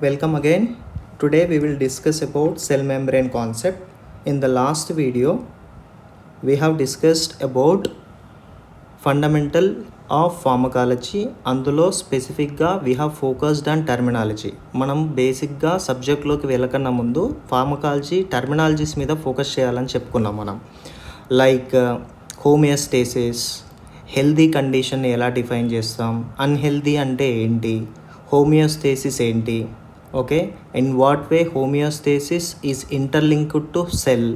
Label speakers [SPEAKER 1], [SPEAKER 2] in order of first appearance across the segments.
[SPEAKER 1] Welcome again. Today we will discuss about cell membrane concept. In the last video we have discussed about fundamental of pharmacology. అందులో స్పెసిఫిక్గా we have focused on terminology. మనం బేసిక్గా సబ్జెక్ట్లోకి వెళ్ళకన్నా ముందు pharmacology terminologies మీద focus చేయాలని చెప్పుకున్నాం మనం. Like homeostasis, healthy కండిషన్ని ఎలా డిఫైన్ చేస్తాం, అన్హెల్దీ అంటే ఏంటి, హోమియోస్టేసిస్ ఏంటి, okay, in what way homeostasis is interlinked to cell,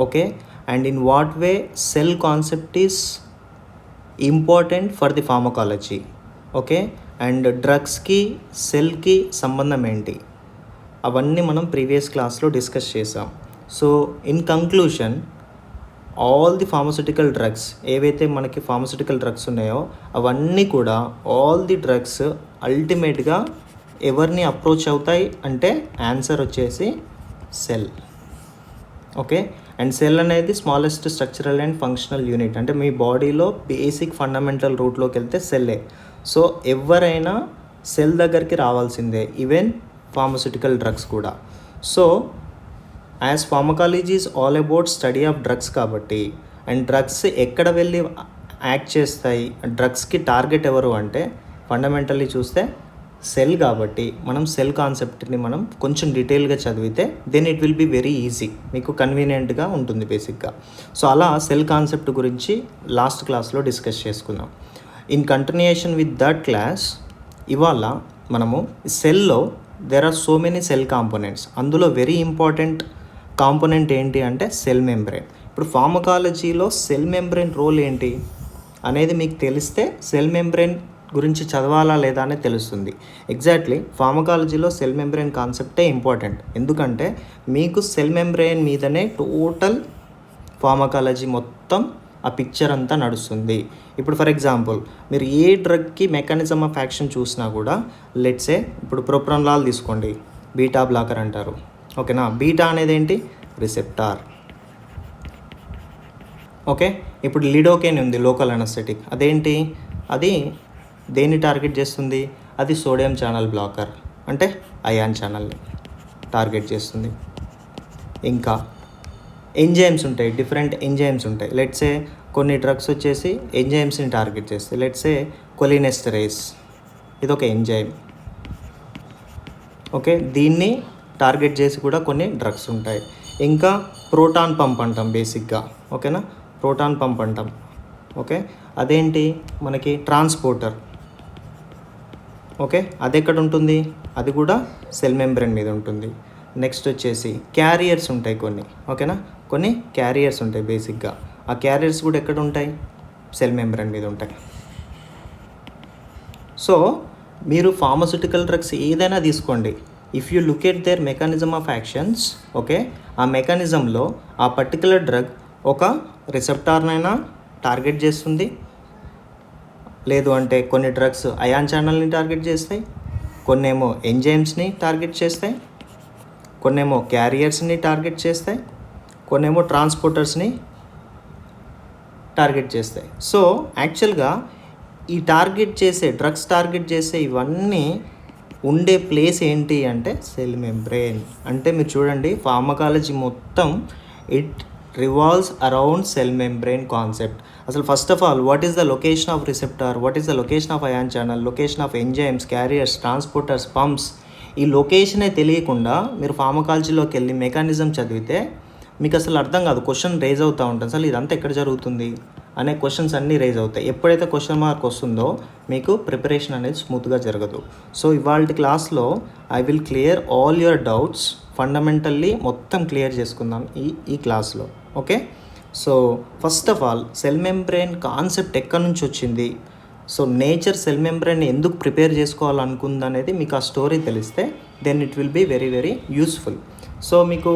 [SPEAKER 1] okay, and in what way cell concept is important for the pharmacology, okay, and డ్రగ్స్కి సెల్కి సంబంధం ఏంటి, అవన్నీ మనం ప్రీవియస్ క్లాస్లో డిస్కస్ చేసాం. So in conclusion, all the pharmaceutical drugs ఏవైతే మనకి ఫార్మస్యూటికల్ డ్రగ్స్ ఉన్నాయో అవన్నీ కూడా ఆల్ ది డ్రగ్స్ అల్టిమేట్గా ఎవరిని అప్రోచ్ అవుతాయి అంటే ఆన్సర్ వచ్చేసి సెల్, ఓకే. అండ్ సెల్ అనేది smallest structural and functional unit, అంటే మీ బాడీలో బేసిక్ ఫండమెంటల్ రూట్లోకి వెళ్తే సెల్లే. సో ఎవరైనా సెల్ దగ్గరికి రావాల్సిందే, ఈవెన్ ఫార్మస్యూటికల్ డ్రగ్స్ కూడా. So as pharmacology is all about study of drugs కాబట్టి, అండ్ డ్రగ్స్ ఎక్కడ వెళ్ళి యాక్ట్ చేస్తాయి, డ్రగ్స్కి టార్గెట్ ఎవరు అంటే ఫండమెంటల్లీ చూస్తే సెల్ కాబట్టి మనం సెల్ కాన్సెప్ట్ని మనం కొంచెం డీటెయిల్గా చదివితే then it will be very easy, మీకు కన్వీనియంట్గా ఉంటుంది బేసిక్గా. సో అలా సెల్ కాన్సెప్ట్ గురించి లాస్ట్ క్లాస్లో డిస్కస్ చేసుకుందాం. In continuation with that class, ఇవాళ మనము సెల్లో there are so many cell components. అందులో వెరీ ఇంపార్టెంట్ కాంపోనెంట్ ఏంటి అంటే సెల్ మెంబ్రేన్. ఇప్పుడు ఫార్మకాలజీలో సెల్ మెంబ్రేన్ రోల్ ఏంటి అనేది మీకు తెలిస్తే సెల్ మెంబ్రేన్ గురించి చదవాలా లేదా అనేది తెలుస్తుంది. ఎగ్జాక్ట్లీ ఫార్మకాలజీలో సెల్ మెంబ్రేన్ కాన్సెప్టే ఇంపార్టెంట్, ఎందుకంటే మీకు సెల్ మెంబ్రేన్ మీదనే టోటల్ ఫార్మకాలజీ మొత్తం ఆ పిక్చర్ అంతా నడుస్తుంది. ఇప్పుడు ఫర్ ఎగ్జాంపుల్ మీరు ఏ డ్రగ్కి మెకానిజం ఆఫ్ యాక్షన్ చూసినా కూడా, లెట్సే ఇప్పుడు ప్రొప్రానలాల్ తీసుకోండి, బీటా బ్లాకర్ అంటారు, ఓకేనా. బీటా అనేది ఏంటి, రిసెప్టార్, ఓకే. ఇప్పుడు లిడోకేన్ ఉంది, లోకల్ అనస్థెటిక్, అదేంటి, అది దేన్ని టార్గెట్ చేస్తుంది, అది సోడియం ఛానల్ బ్లాకర్, అంటే అయాన్ ఛానల్ని టార్గెట్ చేస్తుంది. ఇంకా ఎంజైమ్స్ ఉంటాయి, డిఫరెంట్ ఎంజైమ్స్ ఉంటాయి. లెట్సే కొన్ని డ్రగ్స్ వచ్చేసి ఎంజైమ్స్ని టార్గెట్ చేస్తాయి. లెట్సే కొలినెస్టరేస్, ఇది ఒక ఎంజైమ్, ఓకే, దీన్ని టార్గెట్ చేసి కూడా కొన్ని డ్రగ్స్ ఉంటాయి. ఇంకా ప్రోటాన్ పంప్ అంటాం బేసిక్గా, ఓకేనా, ప్రోటాన్ పంప్ అంటాం, ఓకే, అదేంటి మనకి ట్రాన్స్పోర్టర్, ఓకే, అది ఎక్కడ ఉంటుంది, అది కూడా సెల్ మెంబ్రేన్ మీద ఉంటుంది. నెక్స్ట్ వచ్చేసి క్యారియర్స్ ఉంటాయి కొన్ని, ఓకేనా, కొన్ని క్యారియర్స్ ఉంటాయి బేసిక్గా. ఆ క్యారియర్స్ కూడా ఎక్కడ ఉంటాయి, సెల్ మెంబ్రేన్ మీద ఉంటాయి. సో మీరు ఫార్మస్యూటికల్ డ్రగ్స్ ఏదైనా తీసుకోండి, if you look at their mechanism of actions, okay, ఆ మెకానిజంలో ఆ పర్టికులర్ డ్రగ్ ఒక రిసెప్టార్నైనా టార్గెట్ చేస్తుంది, లేదు అంటే కొన్ని డ్రగ్స్ అయాన్ ఛానల్ని టార్గెట్ చేస్తాయి, కొన్నేమో ఎంజైమ్స్ని టార్గెట్ చేస్తాయి, కొన్నేమో క్యారియర్స్ని టార్గెట్ చేస్తాయి, కొన్నేమో ట్రాన్స్పోర్టర్స్ని టార్గెట్ చేస్తాయి. సో యాక్చువల్గా ఈ టార్గెట్ చేసే డ్రగ్స్ టార్గెట్ చేసే ఇవన్నీ ఉండే ప్లేస్ ఏంటి అంటే సెల్ మెంబ్రేన్. అంటే మీరు చూడండి, ఫార్మకాలజీ మొత్తం it revolves around cell membrane concept. అసలు first of all, what is the location of receptor, what is the location of ion channel, location of enzymes, carriers, transporters, pumps, ఈ లొకేషనే తెలియకుండా మీరు ఫార్మకాలజీలోకి వెళ్ళి మెకానిజం చదివితే మీకు అసలు అర్థం కాదు, క్వశ్చన్ రేజ్ అవుతూ ఉంటుంది, అసలు ఇదంతా ఎక్కడ జరుగుతుంది అనే క్వశ్చన్స్ అన్నీ రేజ్ అవుతాయి. ఎప్పుడైతే క్వశ్చన్ మార్క్ వస్తుందో మీకు ప్రిపరేషన్ అనేది స్మూత్గా జరగదు. సో ఇవాళ క్లాస్లో I will clear all your doubts, fundamentally మొత్తం క్లియర్ చేసుకుందాం ఈ క్లాస్లో, okay. So first of all, cell membrane concept ఎక్కడి నుంచి వచ్చింది, సో నేచర్ సెల్ మెంబ్రేన్ ఎందుకు ప్రిపేర్ చేసుకోవాలనుకుంది అనేది మీకు ఆ స్టోరీ తెలిస్తే then it will be very very useful. So మీకు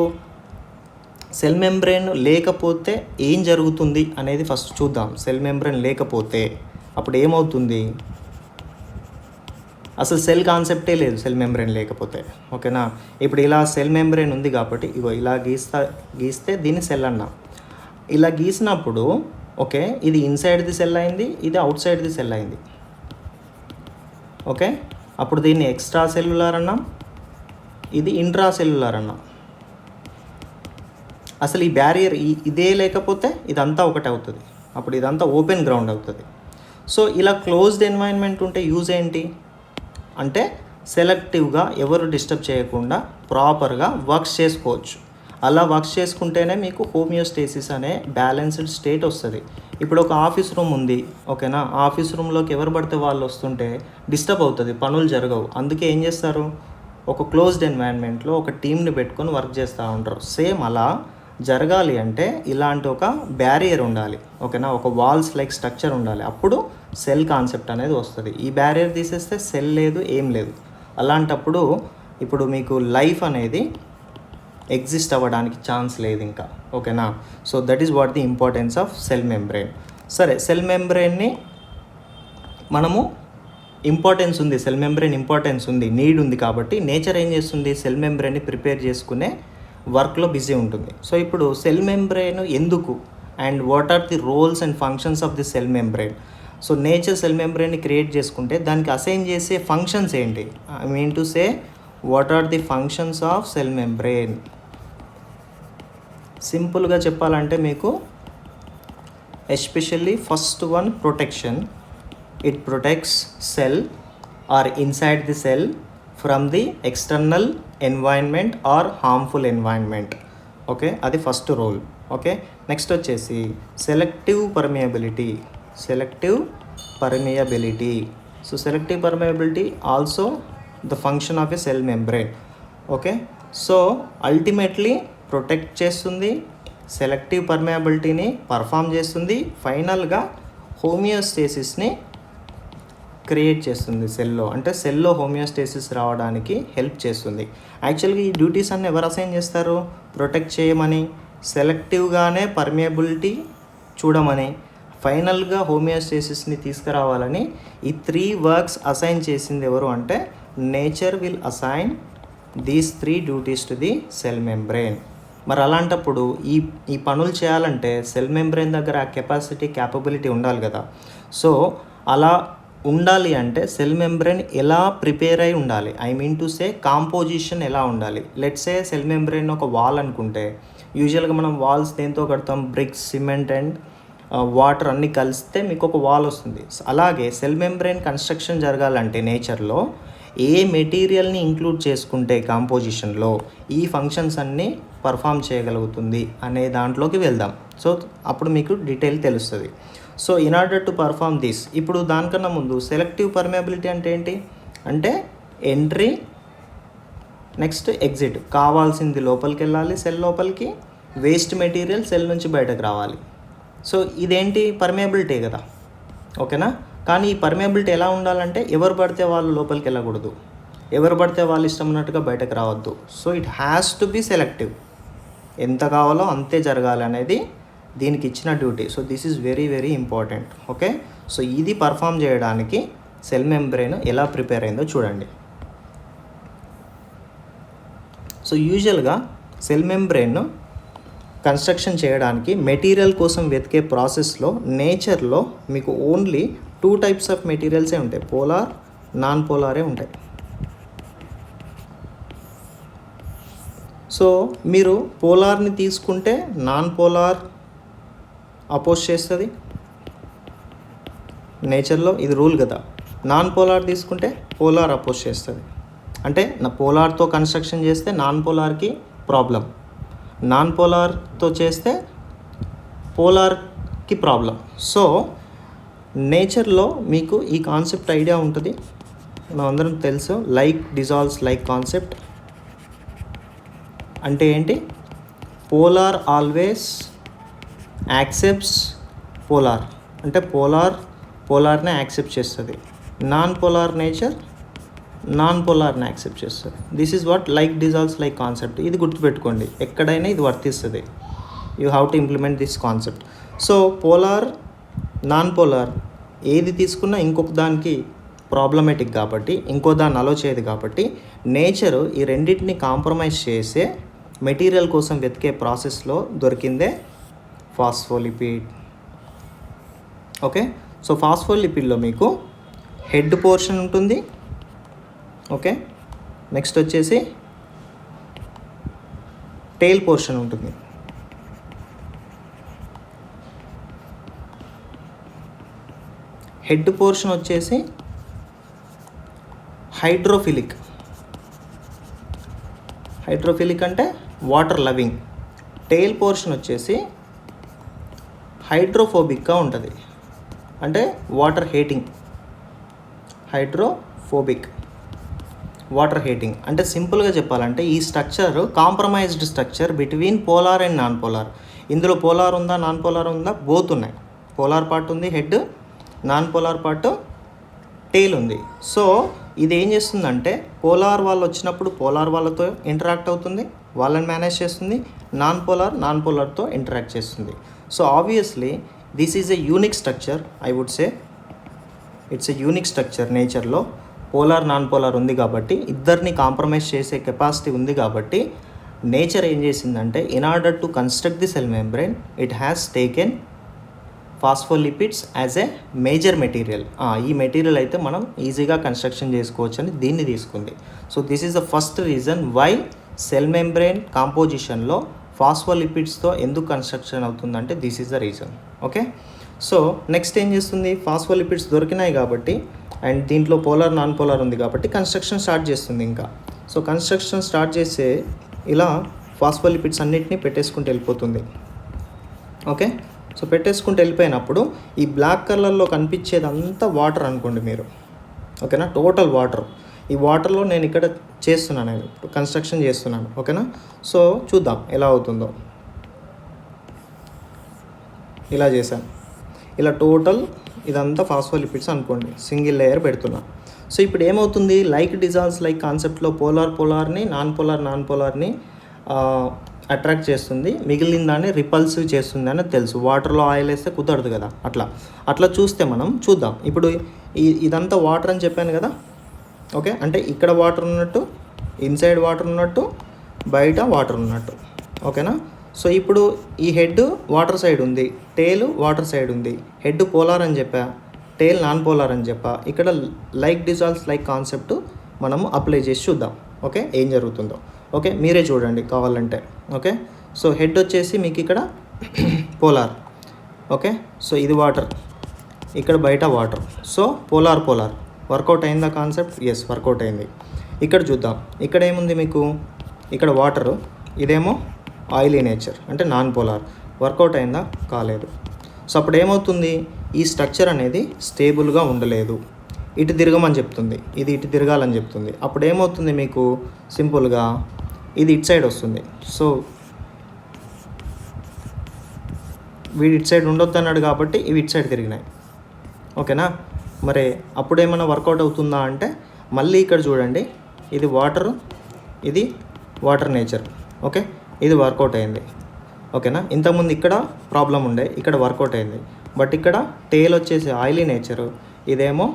[SPEAKER 1] సెల్ మెంబ్రేన్ లేకపోతే ఏం జరుగుతుంది అనేది ఫస్ట్ చూద్దాం. సెల్ మెంబ్రేన్ లేకపోతే అప్పుడు ఏమవుతుంది, అసలు సెల్ కాన్సెప్టే లేదు సెల్ మెంబ్రేన్ లేకపోతే, ఓకేనా. ఇప్పుడు ఇలా సెల్ మెంబ్రేన్ ఉంది కాబట్టి, ఇగో ఇలా గీస్తే దీన్ని సెల్ అన్నా, ఇలా గీసినప్పుడు ఓకే, ఇది ఇన్సైడ్ది సెల్ అయింది, ఇది అవుట్ సైడ్ది సెల్ అయింది, ఓకే. అప్పుడు దీన్ని ఎక్స్ట్రా సెల్యులార్ అన్నాం, ఇది ఇంట్రాసెల్యులర్ అన్న. అసలు ఈ బ్యారియర్ ఇదే లేకపోతే ఇదంతా ఒకటి అవుతుంది, అప్పుడు ఇదంతా ఓపెన్ గ్రౌండ్ అవుతుంది. సో ఇలా క్లోజ్డ్ ఎన్వైరన్మెంట్ ఉంటే యూజ్ ఏంటి అంటే సెలెక్టివ్గా ఎవరు డిస్టర్బ్ చేయకుండా ప్రాపర్గా వర్క్స్ చేసుకోవచ్చు. అలా వర్క్స్ చేసుకుంటేనే మీకు హోమియోస్టేసిస్ అనే బ్యాలెన్స్డ్ స్టేట్ వస్తుంది. ఇప్పుడు ఒక ఆఫీస్ రూమ్ ఉంది, ఓకేనా, ఆఫీస్ రూమ్లోకి ఎవరు పడితే వాళ్ళు వస్తుంటే డిస్టర్బ్ అవుతుంది, పనులు జరగవు. అందుకే ఏం చేస్తారు, ఒక క్లోజ్డ్ ఎన్వైరన్మెంట్లో ఒక టీమ్ని పెట్టుకొని వర్క్ చేస్తూ ఉంటారు. సేమ్ అలా జరగాలి అంటే ఇలాంటి ఒక బ్యారియర్ ఉండాలి, ఓకేనా, ఒక వాల్స్ లైక్ స్ట్రక్చర్ ఉండాలి. అప్పుడు సెల్ కాన్సెప్ట్ అనేది వస్తుంది. ఈ బ్యారియర్ తీసేస్తే సెల్ లేదు, ఏం లేదు. అలాంటప్పుడు ఇప్పుడు మీకు లైఫ్ అనేది ఎగ్జిస్ట్ అవ్వడానికి ఛాన్స్ లేదు ఇంకా, ఓకేనా. So that is what the importance of cell membrane. సరే, సెల్ మెంబ్రెయిన్ని మనము ఇంపార్టెన్స్ ఉంది, సెల్ మెంబ్రెయిన్ ఇంపార్టెన్స్ ఉంది, నీడ్ ఉంది. కాబట్టి నేచర్ ఏం చేస్తుంది, సెల్ మెంబ్రెయిన్ని ప్రిపేర్ చేసుకునే వర్క్లో బిజీ ఉంటుంది. సో ఇప్పుడు సెల్ మెంబ్రెయిన్ ఎందుకు and what are the roles and functions of the cell membrane. So nature cell మెంబ్రెయిన్ని క్రియేట్ చేసుకుంటే దానికి అసైన్ చేసే ఫంక్షన్స్ ఏంటి, I mean to say what are the functions of cell membrane. సింపుల్గా చెప్పాలంటే మీకు especially first one protection. It protects cell or inside the cell from the external environment or harmful environment. Okay, అది first role. Okay, next వచ్చేసి selective permeability. So selective permeability also the function of a cell membrane. Okay, so ultimately protect చేస్తుంది, selective పర్మియబిలిటీని perform చేస్తుంది, ఫైనల్గా హోమియోస్టేసిస్ని create చేస్తుంది సెల్లో. అంటే సెల్లో homeostasis రావడానికి హెల్ప్ చేస్తుంది. యాక్చువల్గా ఈ డ్యూటీస్ అన్ని ఎవరు అసైన్ చేస్తారు, ప్రొటెక్ట్ చేయమని, సెలెక్టివ్గానే పర్మియబిలిటీ చూడమని, ఫైనల్గా హోమియోస్టేసిస్ని తీసుకురావాలని ఈ 3 వర్క్స్ అసైన్ చేసింది ఎవరు అంటే nature will assign these 3 duties to the cell membrane. మరి అలాంటప్పుడు ఈ పనులు చేయాలంటే సెల్ మెంబ్రెయిన్ దగ్గర ఆ క్యాపబిలిటీ ఉండాలి కదా. సో అలా ఉండాలి అంటే సెల్ మెంబ్రెయిన్ ఎలా ప్రిపేర్ అయి ఉండాలి, I mean to say composition ఎలా ఉండాలి. లెట్స్ సే సెల్ మెంబ్రెయిన్ ఒక వాల్ అనుకుంటే, యూజువల్గా మనం వాల్స్ దేంతో కడతాం, బ్రిక్స్, సిమెంట్ అండ్ వాటర్ అన్నీ కలిస్తే మీకు ఒక వాల్ వస్తుంది. అలాగే సెల్ మెంబ్రెయిన్ కన్స్ట్రక్షన్ జరగాలంటే నేచర్లో ఏ మెటీరియల్ని ఇంక్లూడ్ చేసుకుంటే కాంపోజిషన్లో ఈ ఫంక్షన్స్ అన్నీ పర్ఫామ్ చేయగలుగుతుంది అనే దాంట్లోకి వెళ్దాం. సో అప్పుడు మీకు డీటెయిల్ తెలుస్తుంది. So in order to perform this, ఇప్పుడు దానికన్నా ముందు సెలెక్టివ్ పర్మియబిలిటీ అంటే ఏంటి అంటే ఎంట్రీ, నెక్స్ట్ ఎగ్జిట్. కావాల్సింది లోపలికి వెళ్ళాలి, సెల్ లోపలికి, వేస్ట్ మెటీరియల్ సెల్ నుంచి బయటకు రావాలి. సో ఇదేంటి, పర్మియబిలిటీ కదా, ఓకేనా. కానీ ఈ పర్మియబిలిటీ ఎలా ఉండాలంటే ఎవరు పడితే వాళ్ళు లోపలికి వెళ్ళకూడదు, ఎవరు పడితే వాళ్ళు ఇష్టం ఉన్నట్టుగా బయటకు రావద్దు. So it has to B selective, ఎంత కావాలో అంతే జరగాలి అనేది దీనికి ఇచ్చిన duty. So this is very very important. Okay, so ఇది పర్ఫామ్ చేయడానికి సెల్ మెంబ్రెయిన్ ఎలా ప్రిపేర్ అయిందో చూడండి. సో యూజువల్గా సెల్ మెంబ్రెయిన్ కన్స్ట్రక్షన్ చేయడానికి మెటీరియల్ కోసం వెతికే ప్రాసెస్లో నేచర్లో మీకు ఓన్లీ 2 టైప్స్ ఆఫ్ మెటీరియల్సే ఉంటాయి, పోలార్, నాన్ పోలారే ఉంటాయి. సో మీరు పోలార్ని తీసుకుంటే నాన్ పోలార్ అపోజ్ చేస్తుంది నేచర్లో, ఇది రూల్ కదా. నాన్ పోలార్ తీసుకుంటే పోలార్ అపోజ్ చేస్తుంది. అంటే నా పోలార్తో కన్స్ట్రక్షన్ చేస్తే నాన్ పోలార్కి ప్రాబ్లం, నాన్ పోలార్తో చేస్తే పోలార్కి ప్రాబ్లం. సో నేచర్లో మీకు ఈ కాన్సెప్ట్ ఐడియా ఉంటుంది, మనం అందరం తెలుసు, లైక్ డిజాల్వ్స్ లైక్ కాన్సెప్ట్. అంటే ఏంటి, పోలార్ ఆల్వేస్ యాక్సెప్ట్స్ పోలార్, అంటే పోలార్నే యాక్సెప్ట్ చేస్తుంది, నాన్ పోలార్ నేచర్ నాన్ పోలార్ని యాక్సెప్ట్ చేస్తుంది. This is what like dissolves like concept. ఇది గుర్తుపెట్టుకోండి, ఎక్కడైనా ఇది వర్తిస్తుంది. You have to implement this concept. So polar, non polar ఏది తీసుకున్నా ఇంకొక దానికి ప్రాబ్లమేటిక్ కాబట్టి, ఇంకో దాన్ని అలో చేయదు కాబట్టి నేచరు ఈ రెండింటిని కాంప్రమైజ్ చేసే మెటీరియల్ కోసం వెతికే ప్రాసెస్లో దొరికిందే ఫాస్ఫోలిపిడ్. ఓకే, సో ఫాస్ఫోలిపిడ్లో మీకు హెడ్ పోర్షన్ ఉంటుంది. ఓకే, నెక్స్ట్ వచ్చేసి టెయిల్ పోర్షన్ ఉంటుంది. హెడ్ పోర్షన్ వచ్చేసి హైడ్రోఫిలిక్ అంటే వాటర్ లవింగ్. టెయిల్ పోర్షన్ వచ్చేసి హైడ్రోఫోబిక్గా ఉంటుంది, అంటే వాటర్ హేటింగ్. వాటర్ హీటింగ్ అంటే సింపుల్గా చెప్పాలంటే ఈ structure compromised structure between polar and non polar. ఇందులో పోలార్ ఉందా, నాన్ పోలార్ ఉందా? బోత్ ఉన్నాయి. పోలార్ పార్ట్ ఉంది head, non polar part tail ఉంది. సో ఇది ఏం చేస్తుందంటే పోలార్ వాళ్ళు వచ్చినప్పుడు పోలార్ వాళ్ళతో ఇంటరాక్ట్ అవుతుంది, వాళ్ళని మేనేజ్ చేస్తుంది. నాన్ పోలార్తో ఇంటరాక్ట్ చేస్తుంది. So obviously this is a unique structure. I would say it's a unique structure. నేచర్లో పోలార్ నాన్ పోలార్ ఉంది కాబట్టి ఇద్దరిని కాంప్రమైజ్ చేసే కెపాసిటీ ఉంది కాబట్టి నేచర్ ఏం చేసిందంటే in order to construct the cell membrane it has taken phospholipids as a major material. ఈ మెటీరియల్ అయితే మనం ఈజీగా కన్స్ట్రక్షన్ చేసుకోవచ్చు అని దీన్ని తీసుకుంది. So this is the first reason why cell membrane కాంపోజిషన్లో ఫాస్ఫోలిపిడ్స్తో ఎందుకు కన్స్ట్రక్షన్ అవుతుందంటే this is the reason. Okay, so next ఏం చేస్తుంది, ఫాస్ఫోలిపిడ్స్ దొరికినాయి కాబట్టి అండ్ దీంట్లో పోలార్ నాన్ పోలార్ ఉంది కాబట్టి కన్స్ట్రక్షన్ స్టార్ట్ చేస్తుంది. ఇంకా సో కన్స్ట్రక్షన్ స్టార్ట్ చేసే ఇలా ఫాస్ఫోలిపిడ్స్ అన్నిటినీ పెట్టేసుకుంటూ వెళ్ళిపోతుంది. ఓకే, సో పెట్టేసుకుంటూ వెళ్ళిపోయినప్పుడు ఈ బ్లాక్ కలర్లో కనిపించేది అంతా వాటర్ అనుకోండి మీరు. ఓకేనా, టోటల్ వాటర్. ఈ వాటర్లో నేను ఇక్కడ చేస్తున్నాను, నేను ఇప్పుడు కన్స్ట్రక్షన్ చేస్తున్నాను. ఓకేనా, సో చూద్దాం ఎలా అవుతుందో. ఇలా చేశాను, ఇలా టోటల్ ఇదంతా ఫాస్ఫోలిపిడ్స్ అనుకోండి, సింగిల్ లేయర్ పెడుతున్నా. సో ఇప్పుడు ఏమవుతుంది, లైక్ డిజాల్వ్స్ లైక్ కాన్సెప్ట్లో పోలార్ని నాన్ పోలార్ని అట్రాక్ట్ చేస్తుంది, మిగిలిన దాన్ని రిపల్సివ్ చేస్తుంది అని తెలుసు. వాటర్లో ఆయిల్ వేస్తే కుదరదు కదా, అట్లా చూస్తే మనం చూద్దాం. ఇప్పుడు ఇదంతా వాటర్ అని చెప్పాను కదా. ఓకే, అంటే ఇక్కడ వాటర్ ఉన్నట్టు, ఇన్సైడ్ వాటర్ ఉన్నట్టు, బయట వాటర్ ఉన్నట్టు. ఓకేనా, సో ఇప్పుడు ఈ హెడ్ వాటర్ సైడ్ ఉంది, టేల్ వాటర్ సైడ్ ఉంది. హెడ్ పోలార్ అని చెప్పా, టేల్ నాన్ పోలార్ అని చెప్పా. ఇక్కడ లైక్ డిజాల్వ్స్ లైక్ కాన్సెప్ట్ మనము అప్లై చేసి చూద్దాం. ఓకే, ఏం జరుగుతుందో. ఓకే, మీరే చూడండి కావాలంటే. ఓకే, సో హెడ్ వచ్చేసి మీకు ఇక్కడ పోలార్. ఓకే, సో ఇది వాటర్, ఇక్కడ బయట వాటర్. సో పోలార్ వర్కౌట్ అయిందా కాన్సెప్ట్? ఎస్, వర్కౌట్ అయింది. ఇక్కడ చూద్దాం, ఇక్కడ ఏముంది మీకు, ఇక్కడ వాటరు, ఇదేమో ఆయిలీ నేచర్ అంటే నాన్ పోలార్. వర్కౌట్ అయిందా? కాలేదు. సో అప్పుడు ఏమవుతుంది, ఈ స్ట్రక్చర్ అనేది స్టేబుల్గా ఉండలేదు, ఇటు తిరగమని చెప్తుంది, ఇది ఇటు తిరగాలని చెప్తుంది. అప్పుడు ఏమవుతుంది మీకు, సింపుల్గా ఇది ఇటు సైడ్ వస్తుంది. సో వీడు ఇటు సైడ్ ఉండొద్దు అన్నాడు కాబట్టి ఇవి ఇటు సైడ్ తిరిగినాయి. ఓకేనా, మరి అప్పుడు ఏమైనా వర్కౌట్ అవుతుందా అంటే మళ్ళీ ఇక్కడ చూడండి, ఇది వాటర్, ఇది వాటర్ నేచర్. ఓకే, ఇది వర్కౌట్ అయింది. ఓకేనా, ఇంతకుముందు ఇక్కడ ప్రాబ్లం ఉండే, ఇక్కడ వర్కౌట్ అయింది. బట్ ఇక్కడ టేల్ వచ్చేసి ఆయిలీ నేచరు, ఇదేమో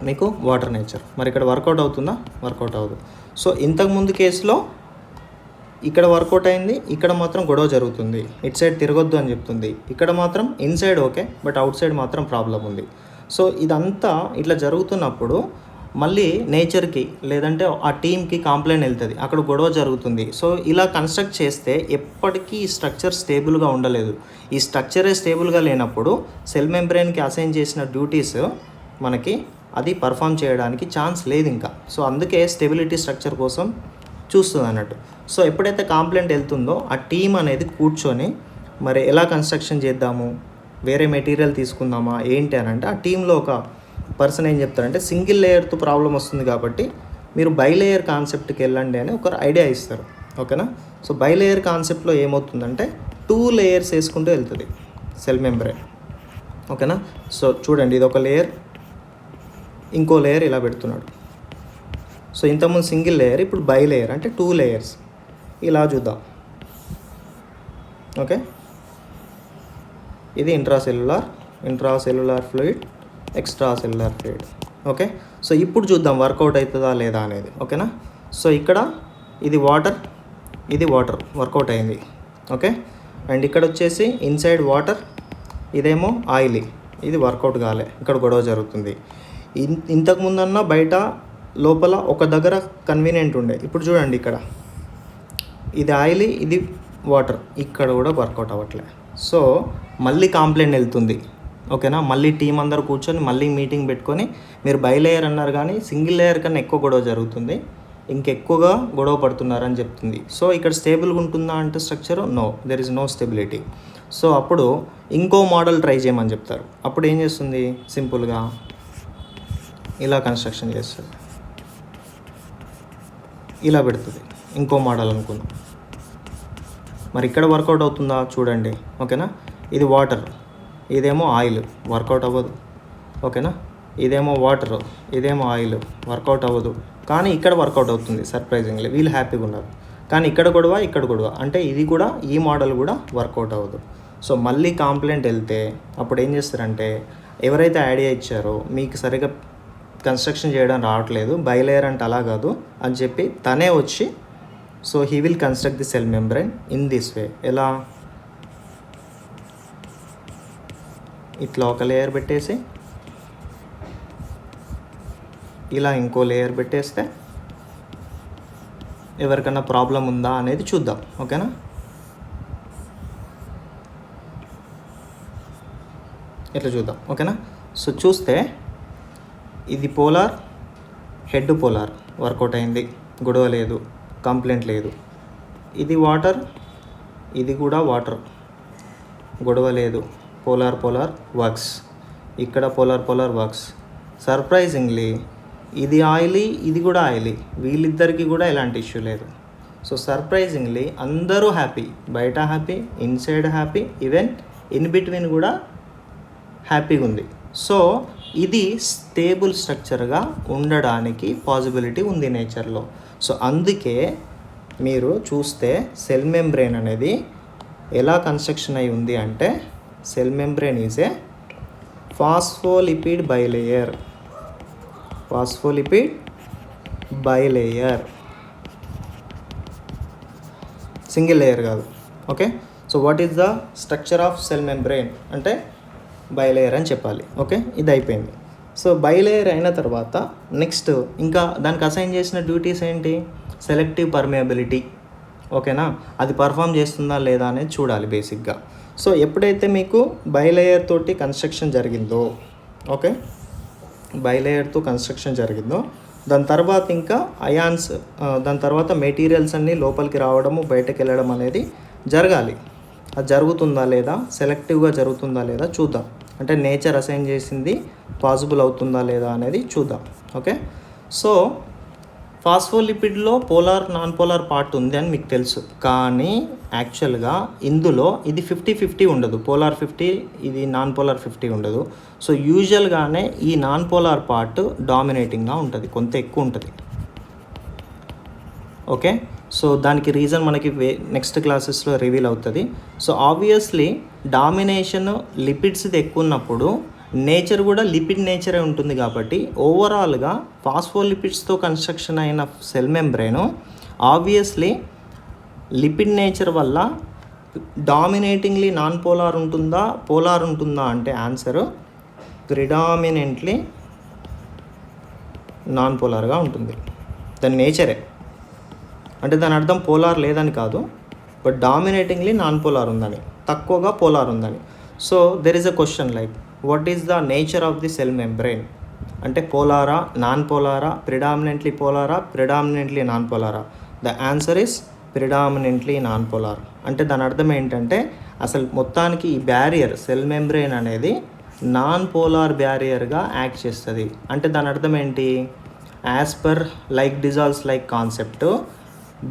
[SPEAKER 1] మీకు వాటర్ నేచర్. మరి ఇక్కడ వర్కౌట్ అవుతుందా? వర్కౌట్ అవ్వదు. సో ఇంతకుముందు కేసులో ఇక్కడ వర్కౌట్ అయింది, ఇక్కడ మాత్రం గొడవ జరుగుతుంది, ఇటు సైడ్ తిరగొద్దు అని చెప్తుంది. ఇక్కడ మాత్రం inside okay, but out side మాత్రం ప్రాబ్లం ఉంది. సో ఇదంతా ఇట్లా జరుగుతున్నప్పుడు మళ్ళీ నేచర్కి లేదంటే ఆ టీమ్కి కంప్లైంట్ వెళ్తుంది, అక్కడ గొడవ జరుగుతుంది. సో ఇలా కన్స్ట్రక్ట్ చేస్తే ఎప్పటికీ ఈ స్ట్రక్చర్ స్టేబుల్గా ఉండలేదు. ఈ స్ట్రక్చరే స్టేబుల్గా లేనప్పుడు సెల్ మెంబ్రెయిన్కి అసైన్ చేసిన డ్యూటీస్ మనకి అది పర్ఫామ్ చేయడానికి ఛాన్స్ లేదు ఇంకా. సో అందుకే స్టెబిలిటీ స్ట్రక్చర్ కోసం చూస్తుంది అన్నట్టు. సో ఎప్పుడైతే కంప్లైంట్ వెళ్తుందో ఆ టీం అనేది కూర్చొని మరి ఎలా కన్స్ట్రక్షన్ చేద్దాము, వేరే మెటీరియల్ తీసుకుందామా ఏంటి అని అంటే ఆ టీంలో ఒక పర్సన్ ఏం చెప్తారంటే సింగిల్ లేయర్తో ప్రాబ్లం వస్తుంది కాబట్టి మీరు బై లేయర్ కాన్సెప్ట్కి వెళ్ళండి అని ఒక ఐడియా ఇస్తారు. ఓకేనా, సో బై లేయర్ కాన్సెప్ట్లో ఏమవుతుందంటే 2 లేయర్స్ వేసుకుంటూ వెళ్తుంది సెల్ మెంబ్రెయిన్. ఓకేనా, సో చూడండి, ఇది ఒక లేయర్, ఇంకో లేయర్ ఇలా పెడుతున్నాడు. సో ఇంతకుముందు సింగిల్ లేయర్, ఇప్పుడు బై లేయర్ అంటే 2 లేయర్స్. ఇలా చూద్దాం. ఓకే, ఇది intracellular fluid, extra cellular fluid. Okay, so ఇప్పుడు చూద్దాం వర్కౌట్ అవుతుందా లేదా అనేది. ఓకేనా, సో ఇక్కడ ఇది వాటర్, ఇది వాటర్ వర్కౌట్ అయింది. ఓకే, అండ్ ఇక్కడ వచ్చేసి ఇన్సైడ్ వాటర్, ఇదేమో ఆయిలీ, ఇది వర్కౌట్ కాలే, ఇక్కడ గొడవ జరుగుతుంది. ఇంతకుముందన్నా బయట లోపల ఒక దగ్గర కన్వీనియంట్ ఉండే. ఇప్పుడు చూడండి, ఇక్కడ ఇది ఆయిల్, ఇది వాటర్, ఇక్కడ కూడా వర్కౌట్ అవ్వట్లే. సో మళ్ళీ కాంప్లైంట్ వెళ్తుంది. ఓకేనా, మళ్ళీ టీం అందరు కూర్చొని మళ్ళీ మీటింగ్ పెట్టుకొని మీరు బై లేయర్ అన్నారు కానీ సింగిల్ లేయర్ కన్నా ఎక్కువ గొడవ జరుగుతుంది, ఇంకెక్కువగా గొడవ పడుతున్నారని చెప్తుంది. సో ఇక్కడ స్టేబుల్గా ఉంటుందా అంటే structure no, there is no stability. So అప్పుడు ఇంకో మోడల్ ట్రై చేయమని చెప్తారు. అప్పుడు ఏం చేస్తుంది, సింపుల్గా ఇలా కన్స్ట్రక్షన్ చేస్తుంది, ఇలా పెడుతుంది. ఇంకో మోడల్ అనుకుందాం. మరి ఇక్కడ వర్కౌట్ అవుతుందా చూడండి. ఓకేనా, ఇది వాటర్, ఇదేమో ఆయిల్, వర్కౌట్ అవ్వదు. ఓకేనా, ఇదేమో వాటర్, ఇదేమో ఆయిల్, వర్కౌట్ అవ్వదు. కానీ ఇక్కడ వర్కౌట్ అవుతుంది సర్ప్రైజింగ్లీ, వీళ్ళు హ్యాపీగా ఉన్నారు. కానీ ఇక్కడ గొడవ అంటే ఇది కూడా, ఈ మోడల్ కూడా వర్కౌట్ అవ్వదు. సో మళ్ళీ కాంప్లైంట్ వెళ్తే అప్పుడు ఏం చేస్తారంటే, ఎవరైతే ఐడియా ఇచ్చారో మీకు సరిగ్గా కన్స్ట్రక్షన్ చేయడం రావట్లేదు, బై లేయర్ అంటే అలా కాదు అని చెప్పి తనే వచ్చి, so he will construct the cell membrane in this వే. ఎలా, ఇట్లా ఒక లేయర్ పెట్టేసి ఇలా ఇంకో లేయర్ పెట్టేస్తే ఎవరికన్నా ప్రాబ్లం ఉందా అనేది చూద్దాం. ఓకేనా, ఇట్లా చూద్దాం. ఓకేనా, సో చూస్తే ఇది పోలార్, హెడ్ పోలార్, వర్కౌట్ అయింది, గొడవ లేదు, కంప్లైంట్ లేదు. ఇది వాటర్, ఇది కూడా వాటర్, గొడవ లేదు, పోలార్ వర్క్స్. ఇక్కడ పోలార్ వర్క్స్. సర్ప్రైజింగ్లీ ఇది ఆయిలీ, ఇది కూడా ఆయిలీ, వీళ్ళిద్దరికీ కూడా ఎలాంటి ఇష్యూ లేదు. సో సర్ప్రైజింగ్లీ అందరూ హ్యాపీ, బయట happy, inside happy, even in between కూడా హ్యాపీగా ఉంది. సో ఇది స్టేబుల్ స్ట్రక్చర్గా ఉండడానికి పాసిబిలిటీ ఉంది నేచర్లో. సో అందుకే మీరు చూస్తే సెల్ మెంబ్రేన్ అనేది ఎలా కన్స్ట్రక్షన్ అయి ఉంది అంటే, cell membrane is a phospholipid bilayer, phospholipid bilayer, single layer కాదు. Okay, so what is the structure of cell membrane అంటే బైలేయర్ అని చెప్పాలి. ఓకే, ఇది అయిపోయింది. సో బైలేయర్ అయిన తర్వాత నెక్స్ట్ ఇంకా దానికి అసైన్ చేసిన డ్యూటీస్ ఏంటి, సెలెక్టివ్ పర్మియబిలిటీ. ఓకేనా, అది పర్ఫామ్ చేస్తుందా లేదా అనేది చూడాలి బేసిక్గా. సో ఎప్పుడైతే మీకు బైలేయర్ తోటి కన్స్ట్రక్షన్ జరిగిందో, ఓకే, బైలేయర్తో కన్స్ట్రక్షన్ జరిగిందో, దాని తర్వాత ఇంకా అయాన్స్, దాని తర్వాత మెటీరియల్స్ అన్నీ లోపలికి రావడము, బయటకు వెళ్ళడం అనేది జరగాలి. అది జరుగుతుందా లేదా, సెలెక్టివ్గా జరుగుతుందా లేదా చూద్దాం. అంటే నేచర్ అసైన్ చేసింది పాసిబుల్ అవుతుందా లేదా అనేది చూద్దాం. ఓకే, సో ఫాస్ఫోలిపిడ్లో పోలార్, నాన్ పోలార్ పార్ట్ ఉంది అని మీకు తెలుసు. కానీ యాక్చువల్గా ఇందులో ఇది 50-50 ఉండదు, పోలార్ 50, ఇది నాన్ పోలార్ 50 ఉండదు. సో యూజువల్గానే ఈ నాన్ పోలార్ పార్ట్ డామినేటింగ్గా ఉంటుంది, కొంత ఎక్కువ ఉంటుంది. ఓకే, సో దానికి రీజన్ మనకి నెక్స్ట్ క్లాసెస్లో రివీల్ అవుతుంది. సో ఆబ్వియస్లీ డామినేషన్ లిపిడ్స్ది ఎక్కువ ఉన్నప్పుడు నేచర్ కూడా లిపిడ్ నేచరే ఉంటుంది. కాబట్టి ఓవరాల్గా ఫాస్ఫోలిపిడ్స్తో కన్స్ట్రక్షన్ అయిన cell membrane obviously lipid nature వల్ల డామినేటింగ్లీ నాన్ పోలార్ ఉంటుందా, పోలార్ ఉంటుందా అంటే ఆన్సరు ప్రిడామినెంట్లీ నాన్ పోలార్గా ఉంటుంది. దాని నేచరే, అంటే దాని అర్థం పోలార్ లేదని కాదు, బట్ డామినేటింగ్లీ నాన్ పోలార్ ఉందని, తక్కువగా పోలార్ ఉందని. So there is a question like, what is the nature of the cell membrane అంటే పోలారా, నాన్ పోలారా, ప్రిడామినెంట్లీ పోలారా, ప్రిడామినెంట్లీ నాన్ పోలారా? The answer is predominantly non polar. అంటే దాని అర్థం ఏంటంటే అసలు మొత్తానికి ఈ బ్యారియర్ సెల్ మెంబ్రేన్ అనేది నాన్ పోలార్ బ్యారియర్గా యాక్ట్ చేస్తుంది. అంటే దాని అర్థం ఏంటి, as per like dissolves like concept,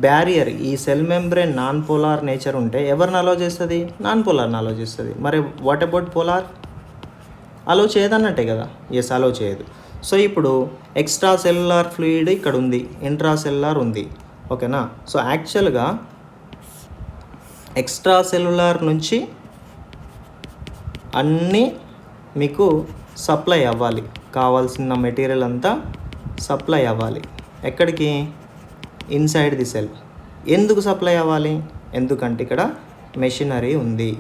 [SPEAKER 1] barrier ఈ cell membrane non polar nature ఉంటే ఎవరిని అలో చేస్తుంది, నాన్ పోలార్ని అలో చేస్తుంది. మరి వాట్ అబౌట్ పోలార్, అలో చేయదన్నట్టే కదా. ఎస్, అలో చేయదు. సో ఇప్పుడు ఎక్స్ట్రా సెల్యులార్ ఫ్లూయిడ్ ఇక్కడ ఉంది, ఇంట్రా సెల్యులార్ ఉంది. ఓకేనా, సో యాక్చువల్గా ఎక్స్ట్రా సెల్యులార్ నుంచి అన్నీ మీకు సప్లై అవ్వాలి, కావాల్సిన మెటీరియల్ అంతా సప్లై అవ్వాలి. ఎక్కడికి, ఇన్సైడ్ ది సెల్. ఎందుకు సప్లై అవ్వాలి, ఎందుకంటే ఇక్కడ మెషినరీ ఉంది.